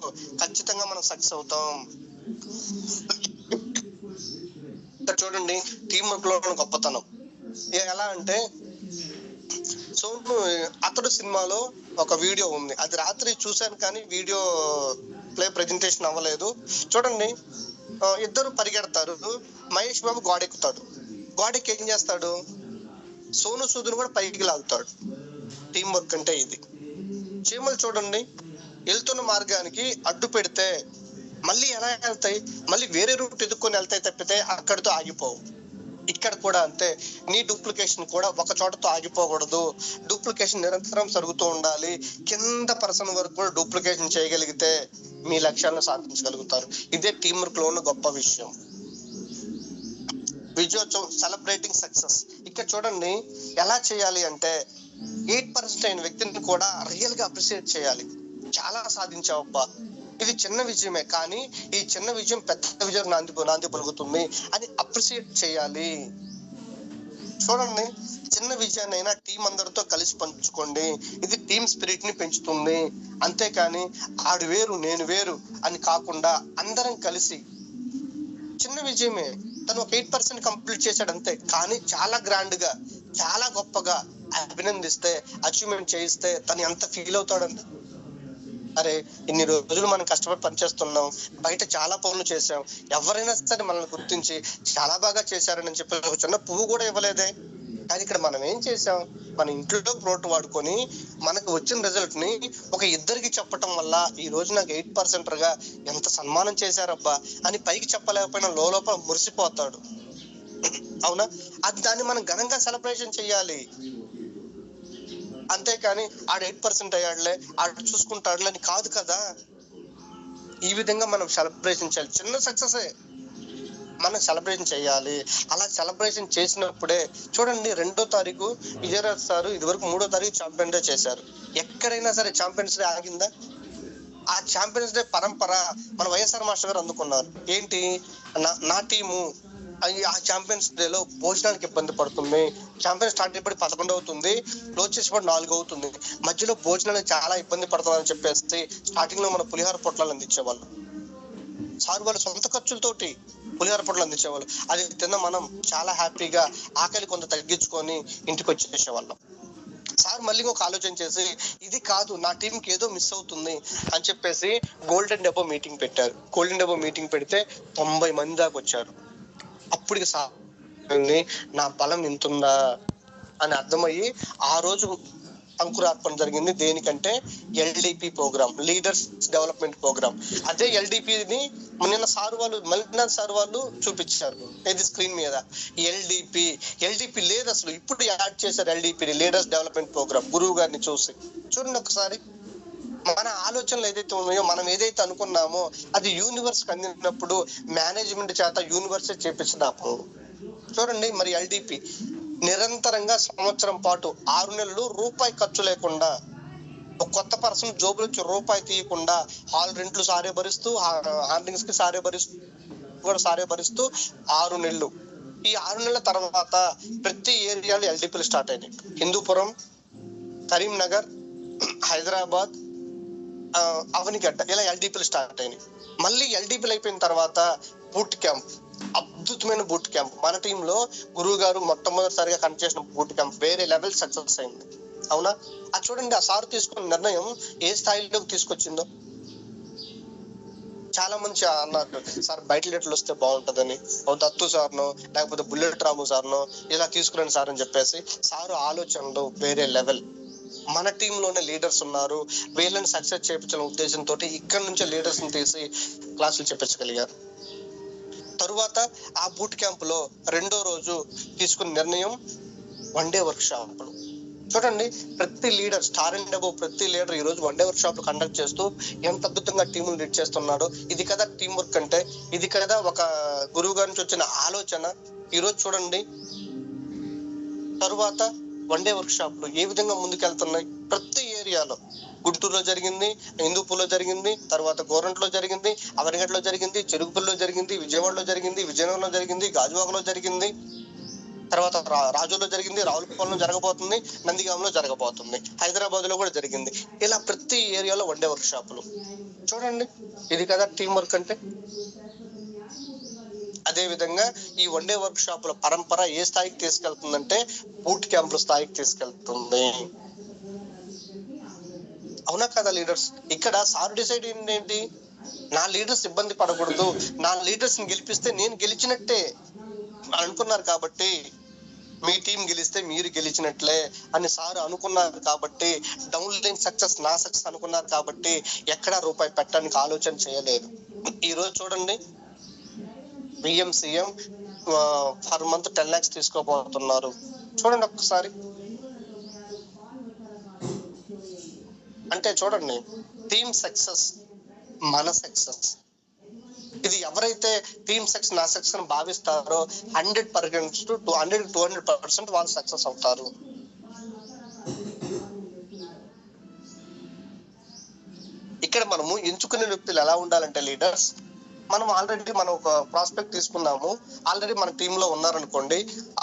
ఖచ్చితంగా మనం సక్సెస్ అవుతాం. చూడండి, టీం వర్క్ లో గొప్పతనం ఎలా అంటే, అతడు సినిమాలో ఒక వీడియో ఉంది, అది రాత్రి చూశాను కానీ వీడియో ప్రెజెంటేషన్ అవ్వలేదు. చూడండి, ఇద్దరు పరిగెడతారు. మహేష్ బాబు గోడెక్కుతాడు. గోడెక్కి ఏం చేస్తాడు, సోను సూద్ని కూడా పైకి లాగుతాడు. టీం వర్క్ అంటే ఇది. చీమలు చూడండి, వెళ్తున్న మార్గానికి అడ్డు పెడితే మళ్ళీ ఎలా వెళ్తాయి, మళ్ళీ వేరే రూట్ ఎదుక్కొని వెళ్తాయి తప్పితే అక్కడితో ఆగిపోవు. ఇక్కడ కూడా అంతే, నీ డూప్లికేషన్ కూడా ఒక చోటతో ఆగిపోకూడదు. డూప్లికేషన్ నిరంతరం జరుగుతూ ఉండాలి. కింద పర్సన్ వరకు కూడా డూప్లికేషన్ చేయగలిగితే మీ లక్ష్యాలను సాధించగలుగుతారు. ఇదే టీం వర్క్ లో ఉన్న గొప్ప విషయం. విజయోత్సవం, సెలబ్రేటింగ్ సక్సెస్. ఇక్కడ చూడండి ఎలా చేయాలి అంటే, 8% అయిన వ్యక్తిని కూడా రియల్ గా అప్రిషియేట్ చేయాలి. చాలా సాధించావబ్బా, ఇది చిన్న విజయమే కానీ ఈ చిన్న విజయం పెద్ద విజయం నాంది పలుకుతుంది అని అప్రిషియేట్ చేయాలి. చూడండి, చిన్న విజయాన్ని అయినా టీం అందరితో కలిసి పంచుకోండి. ఇది టీమ్ స్పిరిట్ ని పెంచుతుంది. అంతేకాని ఆడు వేరు నేను వేరు అని కాకుండా అందరం కలిసి, చిన్న విజయమే తను ఒక 8% కంప్లీట్ చేశాడు అంతే, కానీ చాలా గ్రాండ్ గా చాలా గొప్పగా అభినందిస్తే అచీవ్మెంట్ చేయిస్తే తను ఎంత ఫీల్ అవుతాడండి. అరే ఇన్ని రోజులు మనం కష్టపడి పనిచేస్తున్నాం, బయట చాలా పనులు చేసాం, ఎవరైనా సరే మనల్ని గుర్తించి చాలా బాగా చేశారని చెప్పి ఒక చిన్న పువ్వు కూడా ఇవ్వలేదే. కానీ ఇక్కడ మనం ఏం చేసాం, మన ఇంట్లో ప్రోట్ వాడుకొని మనకు వచ్చిన రిజల్ట్ ని ఒక ఇద్దరికి చెప్పటం వల్ల ఈ రోజు నాకు 8% గా ఎంత సన్మానం చేశారబ్బా అని పైకి చెప్పలేకపోయినా లోపల మురిసిపోతాడు. అవునా? అది దాన్ని మనం ఘనంగా సెలబ్రేషన్ చెయ్యాలి. అంతేకాని ఆడు 8% అయ్యాడులే, ఆడు చూసుకుంటాడులే అని కాదు కదా. ఈ విధంగా మనం సెలబ్రేషన్ చేయాలి. చిన్న సక్సెసే మనం సెలబ్రేషన్ చేయాలి. అలా సెలబ్రేషన్ చేసినప్పుడే చూడండి, 2వ తారీఖు విజయరాజ్ సార్ ఇదివరకు 3వ తారీఖు ఛాంపియన్ డే చేశారు. ఎక్కడైనా సరే ఛాంపియన్స్ డే ఆగిందా? ఆ ఛాంపియన్స్ డే పరంపర మన వైఎస్ఆర్ మాస్టర్ గారు అందుకున్నారు. ఏంటి, నా టీము ఆ ఛాంపియన్స్ డేలో భోజనానికి ఇబ్బంది పడుతుంది, ఛాంపియన్ స్టార్ట్ అయిపోయి 11 అవుతుంది, క్లోజ్ చేసేప్పుడు 4 అవుతుంది, మధ్యలో భోజనానికి చాలా ఇబ్బంది పడుతుందని చెప్పేసి స్టార్టింగ్ లో మన పులిహార పొట్లాలు అందించేవాళ్ళు. సార్ వాళ్ళు సొంత ఖర్చులతోటి పులిహార పొట్లు అందించేవాళ్ళు. అది తిన్న మనం చాలా హ్యాపీగా ఆకలి కొంత తగ్గించుకొని ఇంటికి వచ్చేసేవాళ్ళం. సార్ మళ్ళీ ఒక ఆలోచన చేసి, ఇది కాదు నా టీంకి ఏదో మిస్ అవుతుంది అని చెప్పేసి గోల్డెన్ డెబో మీటింగ్ పెట్టారు. గోల్డెన్ డెబో మీటింగ్ పెడితే 90 మంది దాకా వచ్చారు. అప్పటికి సార్ నా బలం ఇంతుందా అని అర్థమయ్యి ఆ రోజు అంకురార్పణ జరిగింది. దేనికంటే LDP programme, leaders development programme. అదే ఎల్డిపిని నిన్న సార్ వాళ్ళు, మల్లినాథ్ సార్ వాళ్ళు చూపించారు ఇది స్క్రీన్ మీద. ఎల్డిపి లేదు అసలు, ఇప్పుడు యాడ్ చేశారు ఎల్డిపి, లీడర్స్ డెవలప్మెంట్ ప్రోగ్రామ్. గురువు గారిని చూసి చూడండి ఒకసారి. మన ఆలోచనలు ఏదైతే ఉన్నాయో, మనం ఏదైతే అనుకున్నామో అది యూనివర్స్ కి అందినప్పుడు మేనేజ్మెంట్ చేత యూనివర్సే చేపించినప్పుడు చూడండి. మరి ఎల్డిపి నిరంతరంగా సంవత్సరం పాటు 6 నెలలు రూపాయి ఖర్చు లేకుండా, ఒక కొత్త పర్సన్ జోబులు వచ్చి రూపాయి తీయకుండా హాల్ రెంట్లు సారే భరిస్తూ, హార్డింగ్స్ కి సారే భరిస్తూ 6 నెలలు. ఈ 6 నెలల తర్వాత ప్రతి ఏరియాలో ఎల్డిపిలు స్టార్ట్ అయినాయి. హిందూపురం, కరీంనగర్, హైదరాబాద్, అవనిగడ్డ, ఇలా ఎల్డిపిలు స్టార్ట్ అయినాయి. మళ్ళీ ఎల్డిపిలు అయిపోయిన తర్వాత బూట్ క్యాంప్, అద్భుతమైన బూట్ క్యాంప్. మన టీంలో గురువు గారు మొట్టమొదటిసారిగా కండక్ట్ చేసిన బూట్ క్యాంప్ వేరే లెవెల్ సక్సెస్ అయింది. అవునా? అది చూడండి, ఆ సార్ తీసుకున్న నిర్ణయం ఏ స్థాయిలోకి తీసుకొచ్చిందో. చాలా మంది అన్నారు, సార్ బయట లీటర్లు వస్తే బాగుంటదని, దత్తు సార్ను లేకపోతే బుల్లెట్ రాము సార్ను ఇలా తీసుకురండి సార్ అని చెప్పేసి. సారు ఆలోచనలు వేరే లెవెల్. మన టీంలోనే లీడర్స్ ఉన్నారు, వీళ్ళని సక్సెస్ చేయించాలనే ఉద్దేశంతో ఇక్కడ నుంచే లీడర్స్ ని తీసి క్లాసులు చెప్పించగలిగారు. తరువాత ఆ బూట్ క్యాంప్ లో 2వ రోజు తీసుకున్న నిర్ణయం 1 డే వర్క్ షాపులు. చూడండి, ప్రతి లీడర్, స్టార్ అండ్ అబోవ్ ప్రతి లీడర్ ఈ రోజు 1 డే వర్క్ షాప్ కండక్ట్ చేస్తూ ఎంత అద్భుతంగా టీములు లీడ్ చేస్తున్నాడు. ఇది కదా టీం వర్క్ అంటే, ఇది కదా ఒక గురువు గారి నుంచి వచ్చిన ఆలోచన. ఈ రోజు చూడండి, తరువాత 1 డే వర్క్ షాప్లు ఏ విధంగా ముందుకెళ్తున్నాయి. ప్రతి ఏరియాలో, గుంటూరులో జరిగింది, హిందూపూర్లో జరిగింది, తర్వాత గోరంట్లో జరిగింది, అవనిగడ్డలో జరిగింది, చెరుకుపల్లిలో జరిగింది, విజయవాడలో జరిగింది, విజయనగరంలో జరిగింది, గాజువాకలో జరిగింది, తర్వాత రాజులో జరిగింది, రావులపాలెంలో జరగబోతుంది, నందిగాంలో జరగబోతుంది, హైదరాబాద్ లో కూడా జరిగింది. ఇలా ప్రతి ఏరియాలో 1 డే వర్క్ షాపులు. చూడండి, ఇది కదా టీం వర్క్ అంటే. అదే విధంగా ఈ 1 డే వర్క్ షాపుల పరంపర ఏ స్థాయికి తీసుకెళ్తుందంటే బూట్ క్యాంపుల స్థాయికి తీసుకెళ్తుంది. అవునా కదా లీడర్స్? ఇక్కడ సార్ డిసైడ్ ఏంటి, నా లీడర్స్ ఇబ్బంది పడకూడదు, నా లీడర్స్ ని గెలిపిస్తే నేను గెలిచినట్టే అనుకున్నారు కాబట్టి, మీ టీం గెలిస్తే మీరు గెలిచినట్లే అని సార్ అనుకున్నారు కాబట్టి, డౌన్ లైన్ సక్సెస్ నా సక్సెస్ అనుకున్నారు కాబట్టి ఎక్కడా రూపాయి పెట్టడానికి ఆలోచన చేయలేదు. ఈ రోజు చూడండి, సీఎం పర్ మంత్ 10 lakhs తీసుకోబోతున్నారు. చూడండి ఒక్కసారి. అంటే చూడండి, టీమ్ సక్సెస్ మన సక్సెస్. ఇది ఎవరైతే టీమ్ సక్సెస్ నా సక్సెస్ అని భావిస్తారో 100% to 200% వాళ్ళు సక్సెస్ అవుతారు. ఇక్కడ మనము ఎంచుకునే వ్యక్తులు ఎలా ఉండాలంటే లీడర్స్, మనం ఆల్రెడీ మనం ఒక ప్రాస్పెక్ట్ తీసుకున్నాము, ఆల్రెడీ మన టీమ్ లో ఉన్నారనుకోండి,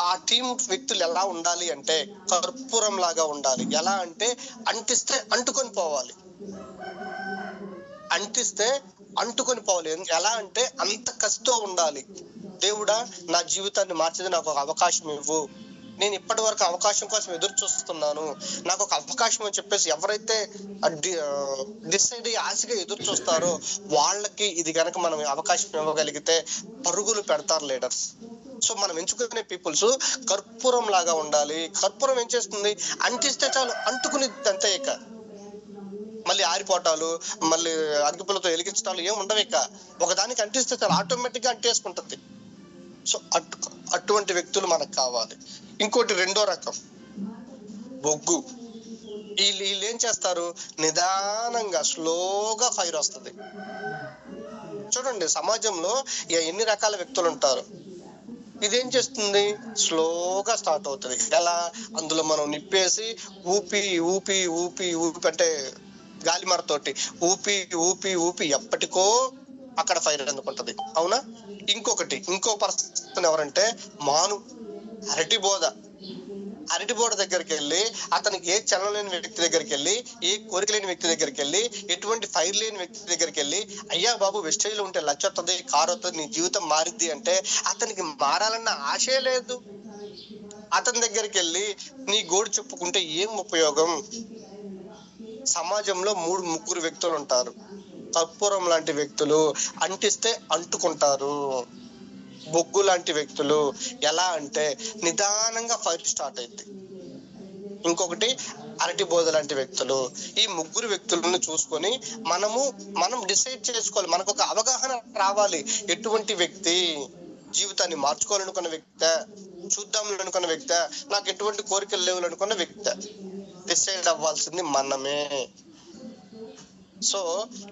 ఆ టీం వ్యక్తులు ఎలా ఉండాలి అంటే కర్పూరం లాగా ఉండాలి. ఎలా అంటే అంటిస్తే అంటుకొని పోవాలి, అంటిస్తే అంటుకొని పోవాలి. ఎలా అంటే అంత కసితో ఉండాలి. దేవుడా, నా జీవితాన్ని మార్చేది, నాకు ఒక అవకాశం ఇవ్వు, నేను ఇప్పటి వరకు అవకాశం కోసం ఎదురు చూస్తున్నాను, నాకు ఒక అవకాశం అని చెప్పేసి ఎవరైతే డిసైడ్ అయ్యి ఆశగా ఎదురు చూస్తారో వాళ్ళకి ఇది కనుక మనం అవకాశం ఇవ్వగలిగితే పరుగులు పెడతారు లీడర్స్. సో మనం ఎంచుకునే పీపుల్స్ కర్పూరం లాగా ఉండాలి. కర్పూరం ఏం చేస్తుంది, అంటిస్తే చాలు అంటుకుని అంతే, ఇక మళ్ళీ ఆరిపోవటాలు, మళ్ళీ అగ్గిపుల్లతో వెలిగించటాలు ఏం ఉండవు. ఇక ఒకదానికి అంటిస్తే చాలు ఆటోమేటిక్ గా అంటేసుకుంటుంది. సో అటువంటి వ్యక్తులు మనకు కావాలి. ఇంకోటి రెండో రకం బొగ్గు. వీళ్ళు ఏం చేస్తారు, నిదానంగా స్లోగా ఫైర్ వస్తుంది. చూడండి సమాజంలో ఎన్ని రకాల వ్యక్తులు ఉంటారు. ఇదేం చేస్తుంది, స్లోగా స్టార్ట్ అవుతుంది. ఎలా, అందులో మనం నిప్పేసి ఊపి ఊపి ఊపి ఊపి అంటే గాలిమరతోటి ఊపి ఊపి ఊపి ఎప్పటికో అక్కడ ఫైర్ అందుకుంటది. అవునా? ఇంకో పర్సన్ ఎవరంటే మాను, అరటి బోధ దగ్గరికి వెళ్ళి, అతనికి ఏ చలనం లేని వ్యక్తి దగ్గరికి వెళ్ళి, ఏ కోరిక లేని వ్యక్తి దగ్గరికి వెళ్ళి, ఎటువంటి ఫైర్ లేని వ్యక్తి దగ్గరికి వెళ్ళి, అయ్యా బాబు వెస్టేజ్ లో ఉంటే లచ్చ వస్తుంది, కారు వస్తుంది, నీ జీవితం మారిద్ది అంటే అతనికి మారాలన్న ఆశే లేదు. అతని దగ్గరికి వెళ్ళి నీ గోడు చెప్పుకుంటే ఏం ఉపయోగం? సమాజంలో 3-3 వ్యక్తులు ఉంటారు. కర్పూరం లాంటి వ్యక్తులు అంటిస్తే అంటుకుంటారు. బొగ్గు లాంటి వ్యక్తులు ఎలా అంటే నిదానంగా ఫైర్ స్టార్ట్ అయింది. ఇంకొకటి అరటి బోధ లాంటి వ్యక్తులు. ఈ 3 వ్యక్తులను చూసుకొని మనం డిసైడ్ చేసుకోవాలి. మనకు ఒక అవగాహన రావాలి. ఎటువంటి వ్యక్తి జీవితాన్ని మార్చుకోవాలనుకున్న వ్యక్తి, చూద్దాం అనుకున్న వ్యక్తి, నాకు ఎటువంటి కోరికలు లేవు అనుకున్న వ్యక్తి, డిసైడ్ అవ్వాల్సింది మనమే. సో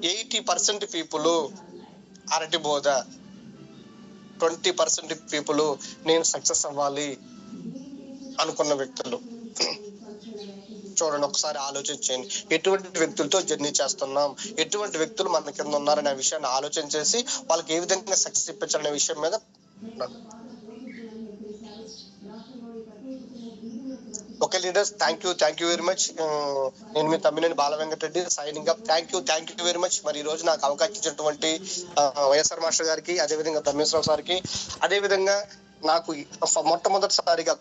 80% పీపుల్ అరటి బోధ, 20% పీపుల్ నేను సక్సెస్ అవ్వాలి అనుకున్న వ్యక్తులు. చూడండి, ఒకసారి ఆలోచించండి, ఎటువంటి వ్యక్తులతో జర్నీ చేస్తున్నాం, ఎటువంటి వ్యక్తులు మన కింద ఉన్నారనే విషయాన్ని ఆలోచన చేసి వాళ్ళకి ఏ విధంగా సక్సెస్ ఇప్పించాలనే విషయం మీద. Okay leaders, thank you very much. నేను మీ Tammineni Bala Venkatareddy signing up. Thank you very much. మరి ఈ రోజు నాకు అవకాశం ఇచ్చినటువంటి వైఎస్ఆర్ మాస్టర్ గారికి, అదేవిధంగా ధర్మేశ్వరరావు సార్కి, అదేవిధంగా నాకు మొట్టమొదటిసారిగా